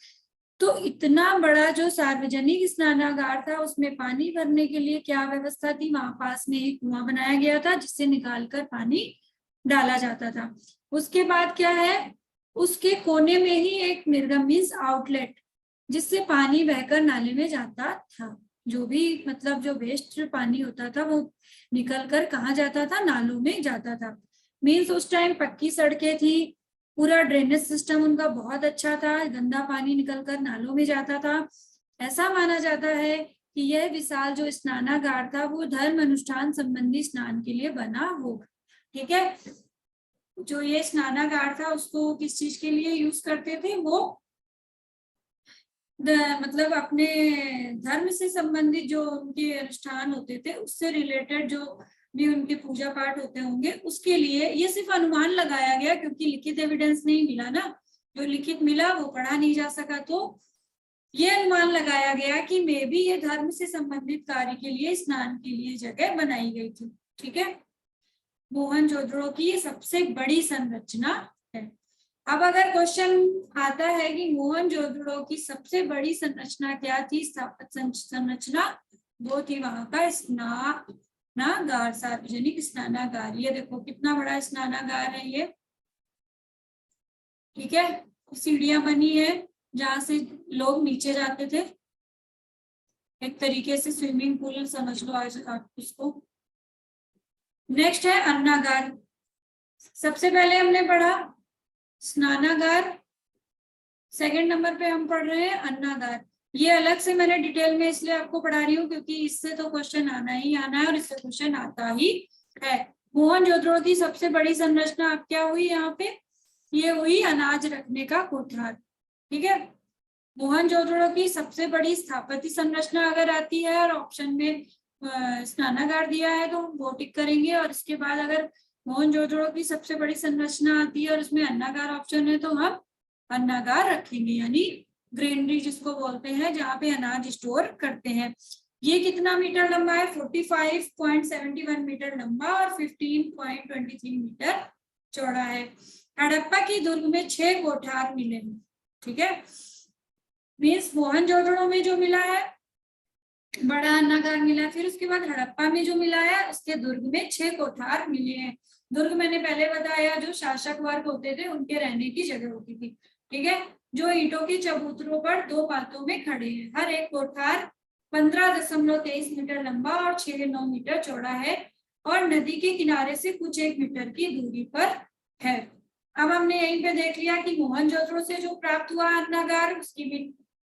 तो इतना बड़ा जो सार्वजनिक स्नानागार था, उसमें पानी भरने के लिए क्या व्यवस्था थी, वहां पास में एक कुआं बनाया गया था जिससे निकालकर पानी डाला जाता था। उसके बाद क्या है, उसके कोने में ही एक निर्गम मीन्स आउटलेट, जिससे पानी बहकर नाले में जाता था। जो भी मतलब जो वेस्ट पानी होता था वो निकल कर कहाँ जाता था, नालों में जाता था। मीन्स उस टाइम पक्की सड़कें थी, पूरा ड्रेनेज सिस्टम उनका बहुत अच्छा था, गंदा पानी निकलकर नालों में जाता था। ऐसा माना जाता है कि यह विशाल जो स्नानागार था वो धर्म अनुष्ठान संबंधी स्नान के लिए बना होगा। ठीक है, जो ये स्नानागार था उसको किस चीज के लिए यूज करते थे, वो मतलब अपने धर्म से संबंधित जो उनके अनुष्ठान होते थे उससे रिलेटेड जो भी उनके पूजा पाठ होते होंगे उसके लिए। ये सिर्फ अनुमान लगाया गया क्योंकि लिखित एविडेंस नहीं मिला ना, जो लिखित मिला वो पढ़ा नहीं जा सका, तो ये अनुमान लगाया गया कि मे बी ये धर्म से संबंधित कार्य के लिए, स्नान के लिए जगह बनाई गई थी। ठीक है, मोहनजोदड़ो की सबसे बड़ी संरचना है। अब अगर क्वेश्चन आता है कि मोहनजोदड़ो की सबसे बड़ी संरचना क्या थी, स्थापत्य संरचना, वो थी वहां का स्नानागार, सार्वजनिक स्नानागार। ये देखो कितना बड़ा स्नानागार है ये। ठीक है, सीढ़ियां बनी है जहां से लोग नीचे जाते थे, एक तरीके से स्विमिंग पूल समझ लो आज आप उसको। नेक्स्ट है अन्नागार। सबसे पहले हमने पढ़ा स्नानागार, सेकंड नंबर पे हम पढ़ रहे हैं अन्नागार। ये अलग से मैंने डिटेल में इसलिए आपको पढ़ा रही हूँ क्योंकि इससे तो क्वेश्चन आना ही आना है और इससे क्वेश्चन आता ही है। मोहनजोदड़ो की सबसे बड़ी संरचना अब क्या हुई यहाँ पे, ये हुई अनाज रखने का कोठार। ठीक है, मोहनजोदड़ो की सबसे बड़ी स्थापत्य संरचना अगर आती है और ऑप्शन में स्नानागार दिया है तो हम वो टिक करेंगे, और इसके बाद अगर मोहनजोदड़ो की सबसे बड़ी संरचना आती है और उसमें अन्नागार ऑप्शन है तो हम अन्नागार रखेंगे, यानी ग्रेनरी जिसको बोलते हैं, जहाँ पे अनाज स्टोर करते हैं। ये कितना मीटर लंबा है, 45.71 मीटर लंबा और 15.23 मीटर चौड़ा है। हड़प्पा की दुर्ग में 6 कोठार मिले हैं। ठीक है, मीन्स मोहनजोदड़ो में जो मिला है बड़ा अन्नागार मिला है, फिर उसके बाद हड़प्पा में जो मिला है उसके दुर्ग में 6 कोठार मिले हैं। दुर्ग मैंने पहले बताया जो शासक वर्ग होते थे उनके रहने की जगह होती थी। ठीक है, जो ईंटों के चबूतरों पर 2 पातों में खड़े हैं। हर एक कोठार 15.23 मीटर लंबा और 6.9 मीटर चौड़ा है और नदी के किनारे से कुछ 1 मीटर की दूरी पर है। अब हमने यहीं पे देख लिया कि मोहनजोदड़ो से जो प्राप्त हुआ अन्नागार उसकी भी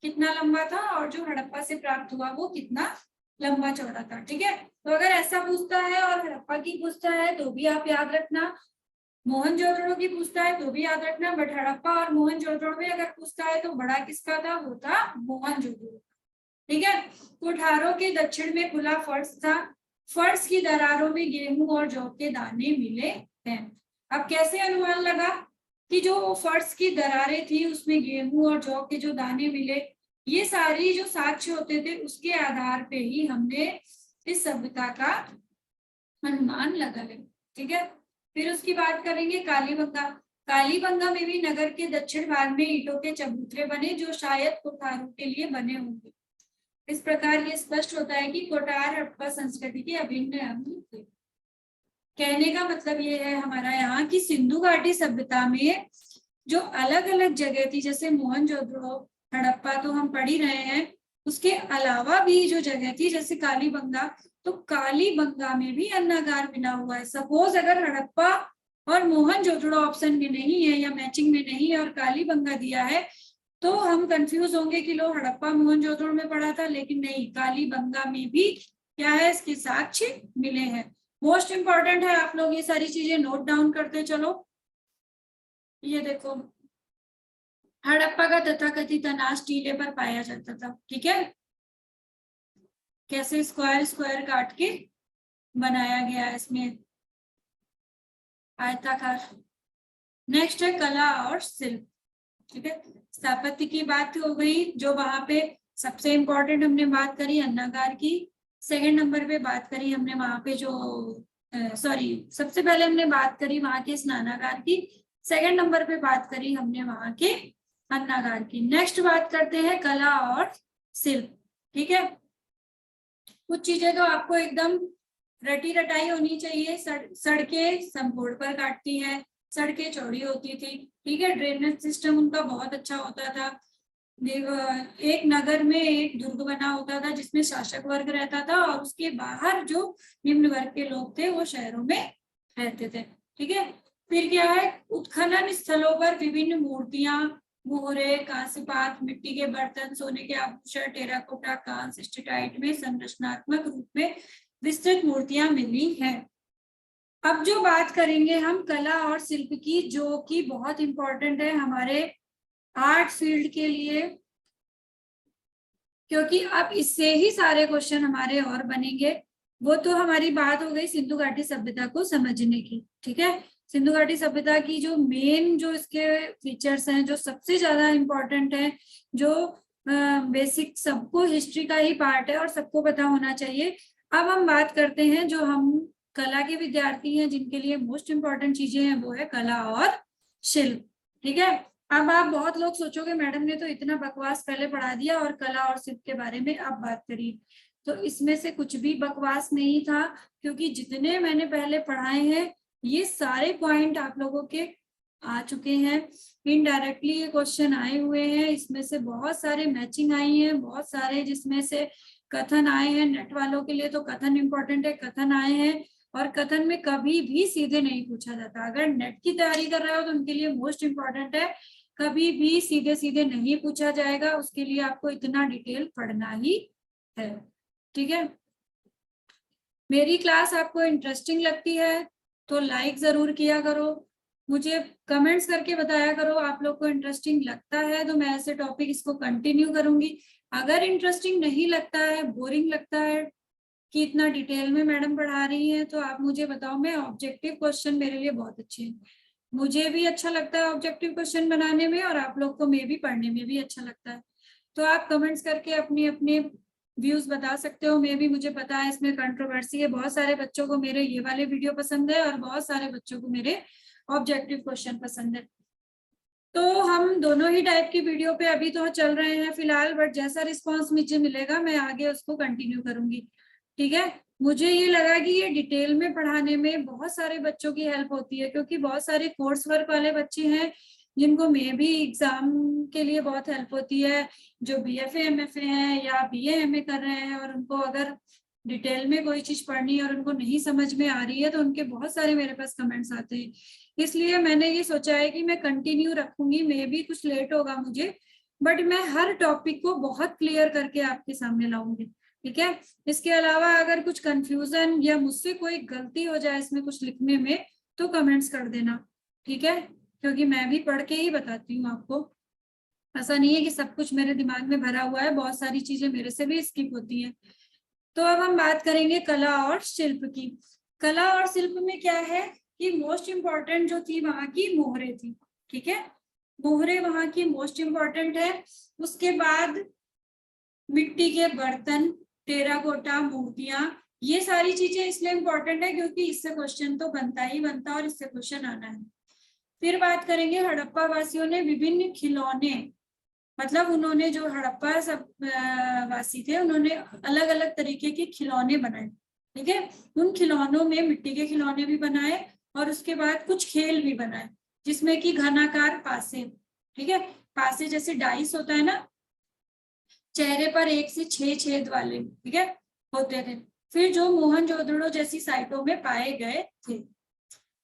कितना लंबा था और जो हड़प्पा से प्राप्त हुआ वो कितना लंबा चौड़ा था। ठीक है, तो अगर ऐसा पूछता है और हड़प्पा की पूछता है तो भी आप याद रखना, मोहनजोदड़ो की पूछता है तो भी याद रखना, बट हड़प्पा और मोहनजोदड़ो में अगर पूछता है तो बड़ा किसका था, वो था मोहनजोदड़ो। ठीक है, कोठारों के दक्षिण में खुला फर्श था, फर्श की दरारों में गेहूं और जौ के दाने मिले हैं। अब कैसे अनुमान लगा कि जो फर्श की दरारें थी उसमें गेहूं और जौ के जो दाने मिले, ये सारी जो साक्ष्य होते थे उसके आधार पे ही हमने इस सभ्यता का अनुमान लगा ले। ठीक है, फिर उसकी बात करेंगे कालीबंगा। कालीबंगा में भी नगर के दक्षिण भाग में ईंटों के चबूतरे बने जो शायद कोठारों के लिए बने होंगे। इस प्रकार ये स्पष्ट होता है कि कोठार हड़प्पा संस्कृति के अभिन्न अंग थे। कहने का मतलब ये है हमारा यहाँ की सिंधु घाटी सभ्यता में जो अलग अलग जगह थी, जैसे मोहनजोदड़ो, हड़प्पा तो हम पढ़ ही रहे हैं, उसके अलावा भी जो जगह थी जैसे कालीबंगा, तो कालीबंगा में भी अन्नागार मिला हुआ है। सपोज अगर हड़प्पा और मोहनजोदड़ो ऑप्शन में नहीं है या मैचिंग में नहीं है और कालीबंगा दिया है तो हम कंफ्यूज होंगे कि लो हड़प्पा मोहनजोदड़ो में पढ़ा था, लेकिन नहीं, कालीबंगा में भी क्या है, इसके साक्ष्य मिले हैं। मोस्ट इंपॉर्टेंट है, आप लोग ये सारी चीजें नोट डाउन करते चलो। ये देखो, हड़प्पा का तथाकथित अनाज टीले पर पाया जाता था। ठीक है, कैसे स्क्वायर स्क्वायर काट के बनाया गया है इसमें, आयताकार। नेक्स्ट है कला और शिल्प। ठीक है, स्थापत्य की बात हो गई, जो वहां पे सबसे इंपॉर्टेंट हमने बात करी अन्नागार की। सेकंड नंबर पे बात करी हमने वहां पे जो सॉरी सबसे पहले हमने बात करी वहां के स्नानागार की, सेकंड नंबर पे बात करी हमने वहां के अन्नागार की। नेक्स्ट बात करते हैं कला और शिल्प। ठीक है, कुछ चीजें तो आपको एकदम रटी रटाई होनी चाहिए। सड़कें संपोड़ पर काटती हैं, सड़कें चौड़ी होती थी। ठीक है, ड्रेनेज सिस्टम उनका बहुत अच्छा होता था। एक नगर में एक दुर्ग बना होता था जिसमें शासक वर्ग रहता था और उसके बाहर जो निम्न वर्ग के लोग थे वो शहरों में रहते थे। ठीक है, फिर क्या है, उत्खनन स्थलों पर विभिन्न मूर्तियां, मोहरे, कांस्यपात्र, मिट्टी के बर्तन, सोने के आभूषण, टेराकोटा, कांस्य, स्टेटाइट में संरचनात्मक रूप में विस्तृत मूर्तियां मिली हैं। अब जो बात करेंगे हम कला और शिल्प की, जो कि बहुत इंपॉर्टेंट है हमारे आर्ट फील्ड के लिए, क्योंकि अब इससे ही सारे क्वेश्चन हमारे और बनेंगे। वो तो हमारी बात हो गई सिंधु घाटी सभ्यता को समझने की। ठीक है, सिंधु घाटी सभ्यता की जो मेन जो इसके फीचर्स हैं, जो सबसे ज्यादा इंपॉर्टेंट है, जो बेसिक सबको हिस्ट्री का ही पार्ट है और सबको पता होना चाहिए। अब हम बात करते हैं जो हम कला के विद्यार्थी हैं जिनके लिए मोस्ट इंपॉर्टेंट चीजें हैं, वो है कला और शिल्प। ठीक है, अब आप बहुत लोग सोचोगे मैडम ने तो इतना बकवास पहले पढ़ा दिया और कला और शिल्प के बारे में अब बात करी, तो इसमें से कुछ भी बकवास नहीं था, क्योंकि जितने मैंने पहले पढ़ाए हैं ये सारे पॉइंट आप लोगों के आ चुके हैं। इनडायरेक्टली ये क्वेश्चन आए हुए हैं, इसमें से बहुत सारे मैचिंग आई हैं, बहुत सारे जिसमें से कथन आए हैं। नेट वालों के लिए तो कथन इंपॉर्टेंट है, कथन आए हैं और कथन में कभी भी सीधे नहीं पूछा जाता। अगर नेट की तैयारी कर रहे हो तो उनके लिए मोस्ट इंपॉर्टेंट है, कभी भी सीधे सीधे नहीं पूछा जाएगा, उसके लिए आपको इतना डिटेल पढ़ना ही है। ठीक है, मेरी क्लास आपको इंटरेस्टिंग लगती है तो लाइक जरूर किया करो, मुझे कमेंट्स करके बताया करो आप लोग को इंटरेस्टिंग लगता है तो मैं ऐसे टॉपिक इसको कंटिन्यू करूंगी। अगर इंटरेस्टिंग नहीं लगता है, बोरिंग लगता है कि इतना डिटेल में मैडम पढ़ा रही है, तो आप मुझे बताओ। मैं ऑब्जेक्टिव क्वेश्चन मेरे लिए बहुत अच्छे हैं, मुझे भी अच्छा लगता है ऑब्जेक्टिव क्वेश्चन बनाने में और आप लोग को मे भी पढ़ने में भी अच्छा लगता है। तो आप कमेंट्स करके अपने अपने व्यूज बता सकते हो। मे भी मुझे पता है इसमें कंट्रोवर्सी है, बहुत सारे बच्चों को मेरे ये वाले वीडियो पसंद है और बहुत सारे बच्चों को मेरे ऑब्जेक्टिव क्वेश्चन पसंद है। तो हम दोनों ही टाइप की वीडियो पे अभी तो चल रहे हैं फिलहाल, बट जैसा रिस्पॉन्स मुझे मिलेगा मैं आगे उसको कंटिन्यू करूंगी। ठीक है, मुझे ये लगा कि ये डिटेल में पढ़ाने में बहुत सारे बच्चों की हेल्प होती है, क्योंकि बहुत सारे कोर्स वर्क वाले बच्चे हैं जिनको मे भी एग्जाम के लिए बहुत हेल्प होती है, जो BFA MFA हैं या BA MA कर रहे हैं और उनको अगर डिटेल में कोई चीज पढ़नी है और उनको नहीं समझ में आ रही है तो उनके बहुत सारे मेरे पास कमेंट्स आते हैं। इसलिए मैंने ये सोचा है कि मैं कंटिन्यू रखूंगी, मे भी कुछ लेट होगा मुझे, बट मैं हर टॉपिक को बहुत क्लियर करके आपके सामने लाऊंगी। ठीक है। इसके अलावा अगर कुछ कंफ्यूजन या मुझसे कोई गलती हो जाए इसमें कुछ लिखने में तो कमेंट्स कर देना, ठीक है, क्योंकि मैं भी पढ़ के ही बताती हूँ आपको। ऐसा नहीं है कि सब कुछ मेरे दिमाग में भरा हुआ है, बहुत सारी चीजें मेरे से भी स्किप होती हैं। तो अब हम बात करेंगे कला और शिल्प की। कला और शिल्प में क्या है कि मोस्ट इम्पॉर्टेंट जो थी वहां की मोहरे थी, ठीक है, मोहरे वहां की मोस्ट इम्पॉर्टेंट है। उसके बाद मिट्टी के बर्तन, टेराकोटा मूर्तियां, ये सारी चीजें इसलिए इम्पोर्टेंट है क्योंकि इससे क्वेश्चन तो बनता ही बनता और इससे क्वेश्चन आना है। फिर बात करेंगे हड़प्पा वासियों ने विभिन्न खिलौने, मतलब उन्होंने जो हड़प्पा सब वासी थे उन्होंने अलग अलग तरीके के खिलौने बनाए, ठीक है। उन खिलौनों में मिट्टी के खिलौने भी बनाए और उसके बाद कुछ खेल भी बनाए, जिसमें कि घनाकार पासे, ठीक है, पासे जैसे डाइस होता है ना, चेहरे पर 1 से 6 छेद वाले, ठीक है, होते थे। फिर जो मोहनजोदड़ो जैसी साइटों में पाए गए थे।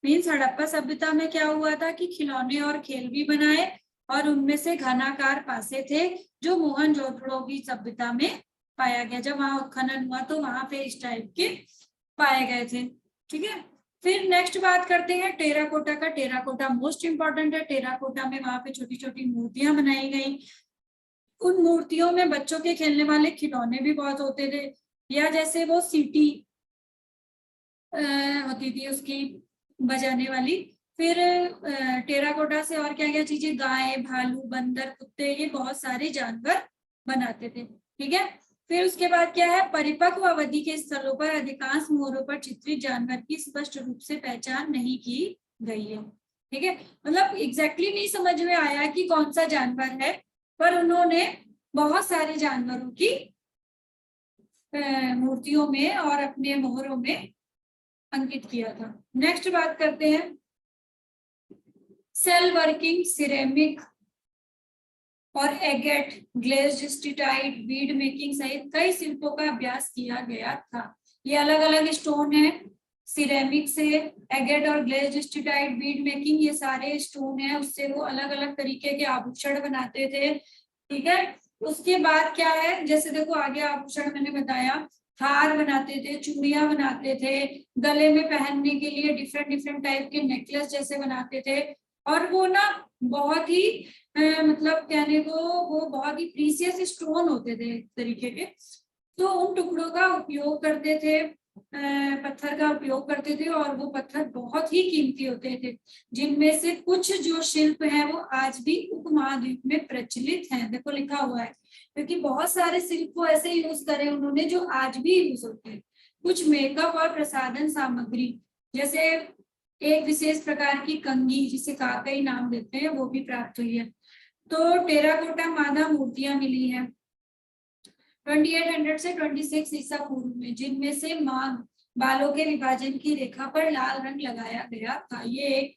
मीन्स हड़प्पा सभ्यता में क्या हुआ था कि खिलौने और खेल भी बनाए और उनमें से घनाकार पासे थे जो मोहनजोदड़ो की सभ्यता में पाया गया। जब वहां उत्खनन हुआ तो वहां पे इस टाइप के पाए गए थे, ठीक है। फिर नेक्स्ट बात करते हैं टेराकोटा का। टेराकोटा मोस्ट इंपॉर्टेंट है। टेराकोटा में वहां पे छोटी छोटी मूर्तियां बनाई गई। उन मूर्तियों में बच्चों के खेलने वाले खिलौने भी बहुत होते थे, या जैसे वो सीटी होती थी उसकी बजाने वाली। फिर टेराकोटा से और क्या क्या चीजें, गाय, भालू, बंदर, कुत्ते, ये बहुत सारे जानवर बनाते थे, ठीक है। फिर उसके बाद क्या है, परिपक्व अवधि के स्थलों पर अधिकांश मोहरों पर चित्रित जानवर की स्पष्ट रूप से पहचान नहीं की गई है, ठीक है। मतलब एग्जैक्टली नहीं समझ में आया कि कौन सा जानवर है, पर उन्होंने बहुत सारे जानवरों की मूर्तियों में और अपने मोहरों में अंकित किया था। नेक्स्ट बात करते हैं सेल वर्किंग, सिरेमिक और agate, glazed steatite, bead making सहित कई शिल्पों का अभ्यास किया गया था। ये अलग अलग स्टोन है, सिरेमिक से, एगेट और ग्लेज्ड स्टीटाइट, बीड मेकिंग, ये सारे स्टोन है, उससे वो अलग अलग तरीके के आभूषण बनाते थे, ठीक है। उसके बाद क्या है, जैसे देखो आगे आभूषण मैंने बताया, हार बनाते थे, चूड़ियां बनाते थे, गले में पहनने के लिए डिफरेंट डिफरेंट टाइप के नेकलेस जैसे बनाते थे। और वो ना बहुत ही मतलब कहने को वो बहुत ही प्रीसियस स्टोन होते थे एक तरीके के। तो उन टुकड़ों का उपयोग करते थे, पत्थर का उपयोग करते थे, और वो पत्थर बहुत ही कीमती होते थे, जिनमें से कुछ जो शिल्प है वो आज भी उपमहाद्वीप में प्रचलित हैं। देखो लिखा हुआ है, क्योंकि बहुत सारे शिल्प को ऐसे यूज करे उन्होंने जो आज भी यूज होते हैं। कुछ मेकअप और प्रसाधन सामग्री, जैसे एक विशेष प्रकार की कंघी जिसे काकई नाम देते हैं वो भी प्राप्त हुई है। तो टेराकोटा मादा मूर्तियां मिली हैं 2800 से 26 ईसा पूर्व में, जिनमें से मांग, बालों के विभाजन की रेखा पर लाल रंग लगाया गया था। ये एक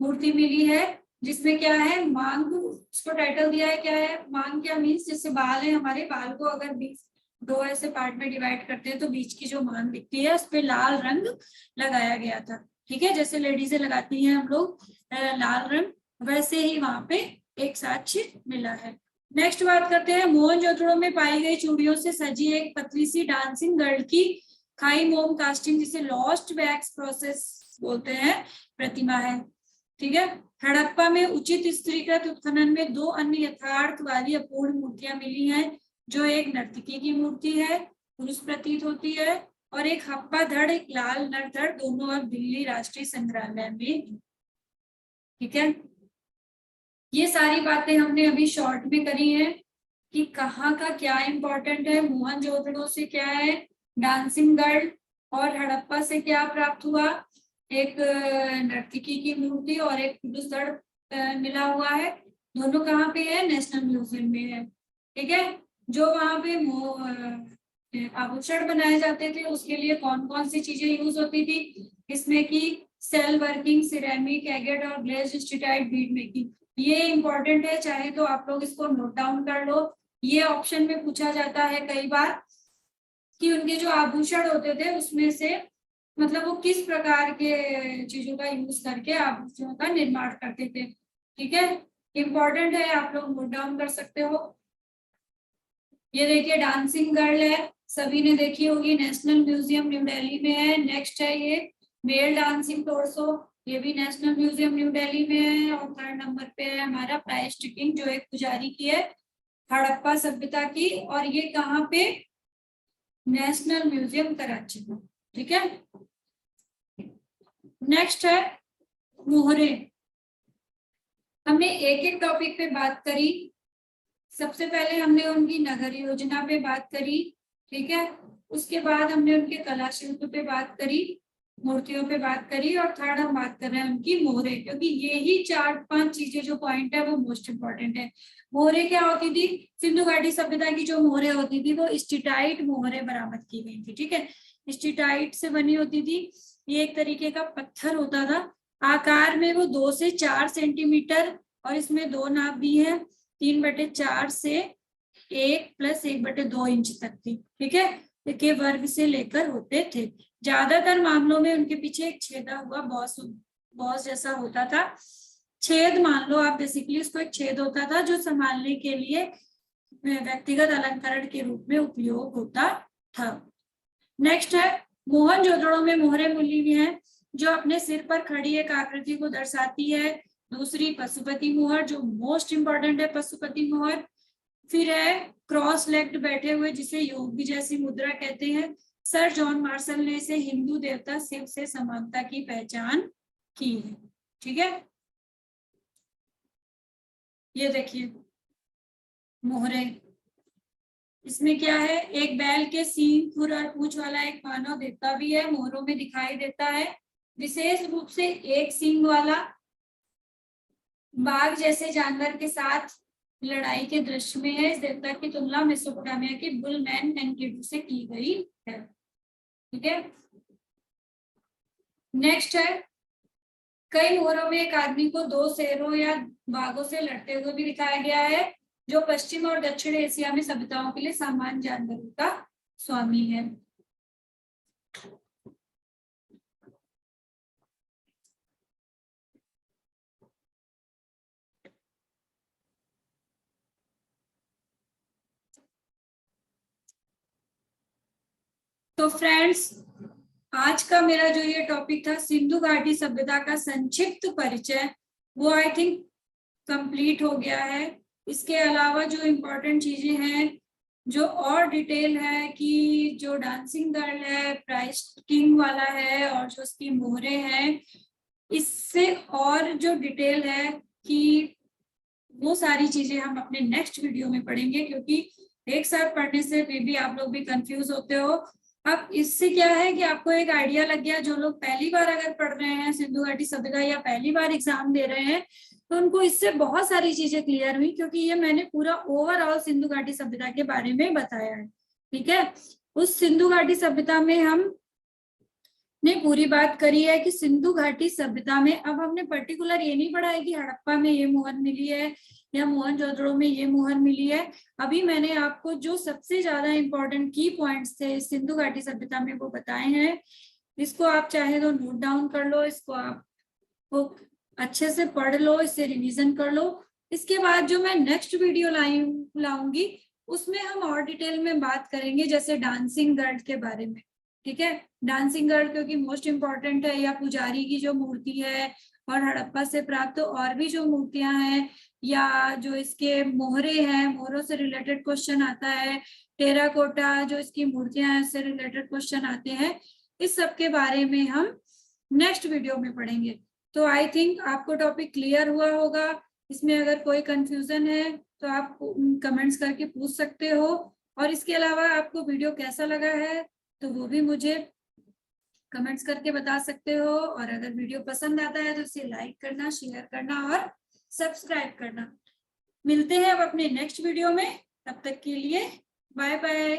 मूर्ति मिली है जिसमें क्या है, मांग, उसको टाइटल दिया है क्या है, मांग क्या मीन्स, जैसे बाल है हमारे, बाल को अगर बीच दो ऐसे पार्ट में डिवाइड करते हैं तो बीच की जो मांग दिखती है उस पर लाल रंग लगाया गया था, ठीक है। जैसे लेडीजें लगाती हैं हम लोग लाल रंग, वैसे ही वहां पे एक साक्ष्य मिला है। नेक्स्ट बात करते हैं मोहनजोदड़ो में पाई गई चूड़ियों से सजी एक पतली सी डांसिंग गर्ल की खाई मोम कास्टिंग, जिसे लॉस्ट वैक्स प्रोसेस बोलते हैं, प्रतिमा है, ठीक है। हड़प्पा में उचित स्त्रीकृत उत्खनन में 2 अन्य यथार्थवादी अपूर्ण मूर्तियां मिली हैं, जो एक नर्तकी की मूर्ति है, पुरुष प्रतीत होती है, और एक हप्पा धड़, एक लाल नर धड़, दोनों अब दिल्ली राष्ट्रीय संग्रहालय में, ठीक है। ये सारी बातें हमने अभी शॉर्ट में करी है कि कहाँ का क्या इंपॉर्टेंट है, मोहनजोदड़ो से क्या है, डांसिंग गर्ल, और हड़प्पा से क्या प्राप्त हुआ, एक नर्तकी की मूर्ति और एक पुरुष धड़ मिला हुआ है। दोनों कहाँ पे है, नेशनल म्यूजियम में है, ठीक है। जो वहां पे आभूषण बनाए जाते थे उसके लिए कौन कौन सी चीजें यूज होती थी, इसमें की सेल वर्किंग, सिरेमिक, एगेट और ग्लेज्ड स्टीटाइट, बीड मेकिंग। ये इंपॉर्टेंट है, चाहे तो आप लोग इसको नोट डाउन कर लो। ये ऑप्शन में पूछा जाता है कई बार कि उनके जो आभूषण होते थे उसमें से मतलब वो किस प्रकार के चीजों का यूज करके आभूषणों का निर्माण करते थे, ठीक है। इंपॉर्टेंट है, आप लोग नोट डाउन कर सकते हो। ये देखिए डांसिंग गर्ल है, सभी ने देखी होगी, नेशनल म्यूजियम न्यू दिल्ली में है। नेक्स्ट है ये मेल डांसिंग टोर्सो, ये भी नेशनल म्यूजियम न्यू दिल्ली में है। और थर्ड नंबर पे है हमारा प्राइस स्टिकिंग, जो एक पुजारी की है, हड़प्पा सभ्यता की, और ये कहाँ पे, नेशनल म्यूजियम कराची में। ठीक है, नेक्स्ट है मोहरे। हमने एक एक टॉपिक पे बात करी। सबसे पहले हमने उनकी नगर योजना पे बात करी, ठीक है, उसके बाद हमने उनके कला शिल्प पे बात करी, मूर्तियों पे बात करी, और थर्ड हम बात कर रहे हैं उनकी मोहरे, क्योंकि ये ही 4-5 चीजें जो पॉइंट है वो मोस्ट इंपॉर्टेंट है। मोहरे क्या होती थी, सिंधु घाटी सभ्यता की जो मोहरे होती थी वो स्टीटाइट मोहरे बरामद की गई थी। ठीक है, स्टीटाइट से बनी होती थी, ये एक तरीके का पत्थर होता था, आकार में वो 2 से 4 सेंटीमीटर, और इसमें 2 नाप भी है, 3/4 से 1 + 1/2 इंच तक थी। ठीक है, के वर्ग से लेकर होते थे। ज्यादातर मामलों में उनके पीछे एक छेदा हुआ बॉस जैसा होता था। छेद मान लो आप, बेसिकली उसको एक छेद होता था जो संभालने के लिए व्यक्तिगत अलंकरण के रूप में उपयोग होता था। नेक्स्ट है मोहनजोदड़ो में मोहरे मिली हुई है, जो अपने सिर पर खड़ी एक आकृति को दर्शाती है। दूसरी पशुपति मोहर, जो मोस्ट इंपॉर्टेंट है पशुपति मोहर। फिर है क्रॉस लेग्ड बैठे हुए, जिसे योग जैसी मुद्रा कहते हैं। सर जॉन मार्शल ने इसे हिंदू देवता शिव से समानता की पहचान की है। ठीक है, ये देखिए मोहरे, इसमें क्या है, एक बैल के सींग, खुर और पूंछ वाला एक मानव देवता भी है, मोहरों में दिखाई देता है। विशेष रूप से एक सींग वाला बाघ जैसे जानवर के साथ लड़ाई के दृश्य में है। इस देवता की तुलना मेसोपोटामिया के बुलमैन एनकिडू से की गई है। ठीक है, नेक्स्ट है कई मोहरों में एक आदमी को 2 शेरों या बाघों से लड़ते हुए भी दिखाया गया है, जो पश्चिम और दक्षिण एशिया में सभ्यताओं के लिए सामान्य जानवरों का स्वामी है। तो फ्रेंड्स, आज का मेरा जो ये टॉपिक था सिंधु घाटी सभ्यता का संक्षिप्त परिचय, वो आई थिंक कंप्लीट हो गया है। इसके अलावा जो इम्पोर्टेंट चीजें हैं, जो और डिटेल है कि जो डांसिंग गर्ल है, प्राइस किंग वाला है, और जो उसकी मोहरे हैं, इससे और जो डिटेल है कि वो सारी चीजें हम अपने नेक्स्ट वीडियो में पढ़ेंगे, क्योंकि एक साथ पढ़ने से मे भी आप लोग भी कंफ्यूज होते हो। अब इससे क्या है कि आपको एक आइडिया लग गया, जो लोग पहली बार अगर पढ़ रहे हैं सिंधु घाटी सभ्यता या पहली बार एग्जाम दे रहे हैं, तो उनको इससे बहुत सारी चीजें क्लियर हुई, क्योंकि ये मैंने पूरा ओवरऑल सिंधु घाटी सभ्यता के बारे में बताया है। ठीक है, उस सिंधु घाटी सभ्यता में हम ने पूरी बात करी है कि सिंधु घाटी सभ्यता में, अब हमने पर्टिकुलर ये नहीं पढ़ा है कि हड़प्पा में ये मोहर मिली है या मोहनजोदड़ो में ये मोहर मिली है। अभी मैंने आपको जो सबसे ज्यादा इंपॉर्टेंट की पॉइंट्स थे सिंधु घाटी सभ्यता में वो बताए हैं। इसको आप चाहे तो नोट डाउन कर लो, इसको आप अच्छे से पढ़ लो, इससे रिवीजन कर लो। इसके बाद जो मैं नेक्स्ट वीडियो लाऊंगी उसमें हम और डिटेल में बात करेंगे, जैसे डांसिंग गर्ल के बारे में। ठीक है, डांसिंग गर्ल क्योंकि मोस्ट इंपॉर्टेंट है, या पुजारी की जो मूर्ति है, और हड़प्पा से प्राप्त और भी जो मूर्तियां हैं, या जो इसके मोहरे हैं, मोहरों से रिलेटेड क्वेश्चन आता है, टेराकोटा जो इसकी मूर्तियां हैं उससे रिलेटेड क्वेश्चन आते हैं। इस सब के बारे में हम नेक्स्ट वीडियो में पढ़ेंगे। तो आई थिंक आपको टॉपिक क्लियर हुआ होगा। इसमें अगर कोई कंफ्यूजन है तो आप कमेंट्स करके पूछ सकते हो, और इसके अलावा आपको वीडियो कैसा लगा है तो वो भी मुझे कमेंट्स करके बता सकते हो। और अगर वीडियो पसंद आता है तो इसे लाइक करना, शेयर करना और सब्सक्राइब करना। मिलते हैं अब अपने नेक्स्ट वीडियो में, तब तक के लिए बाय बाय।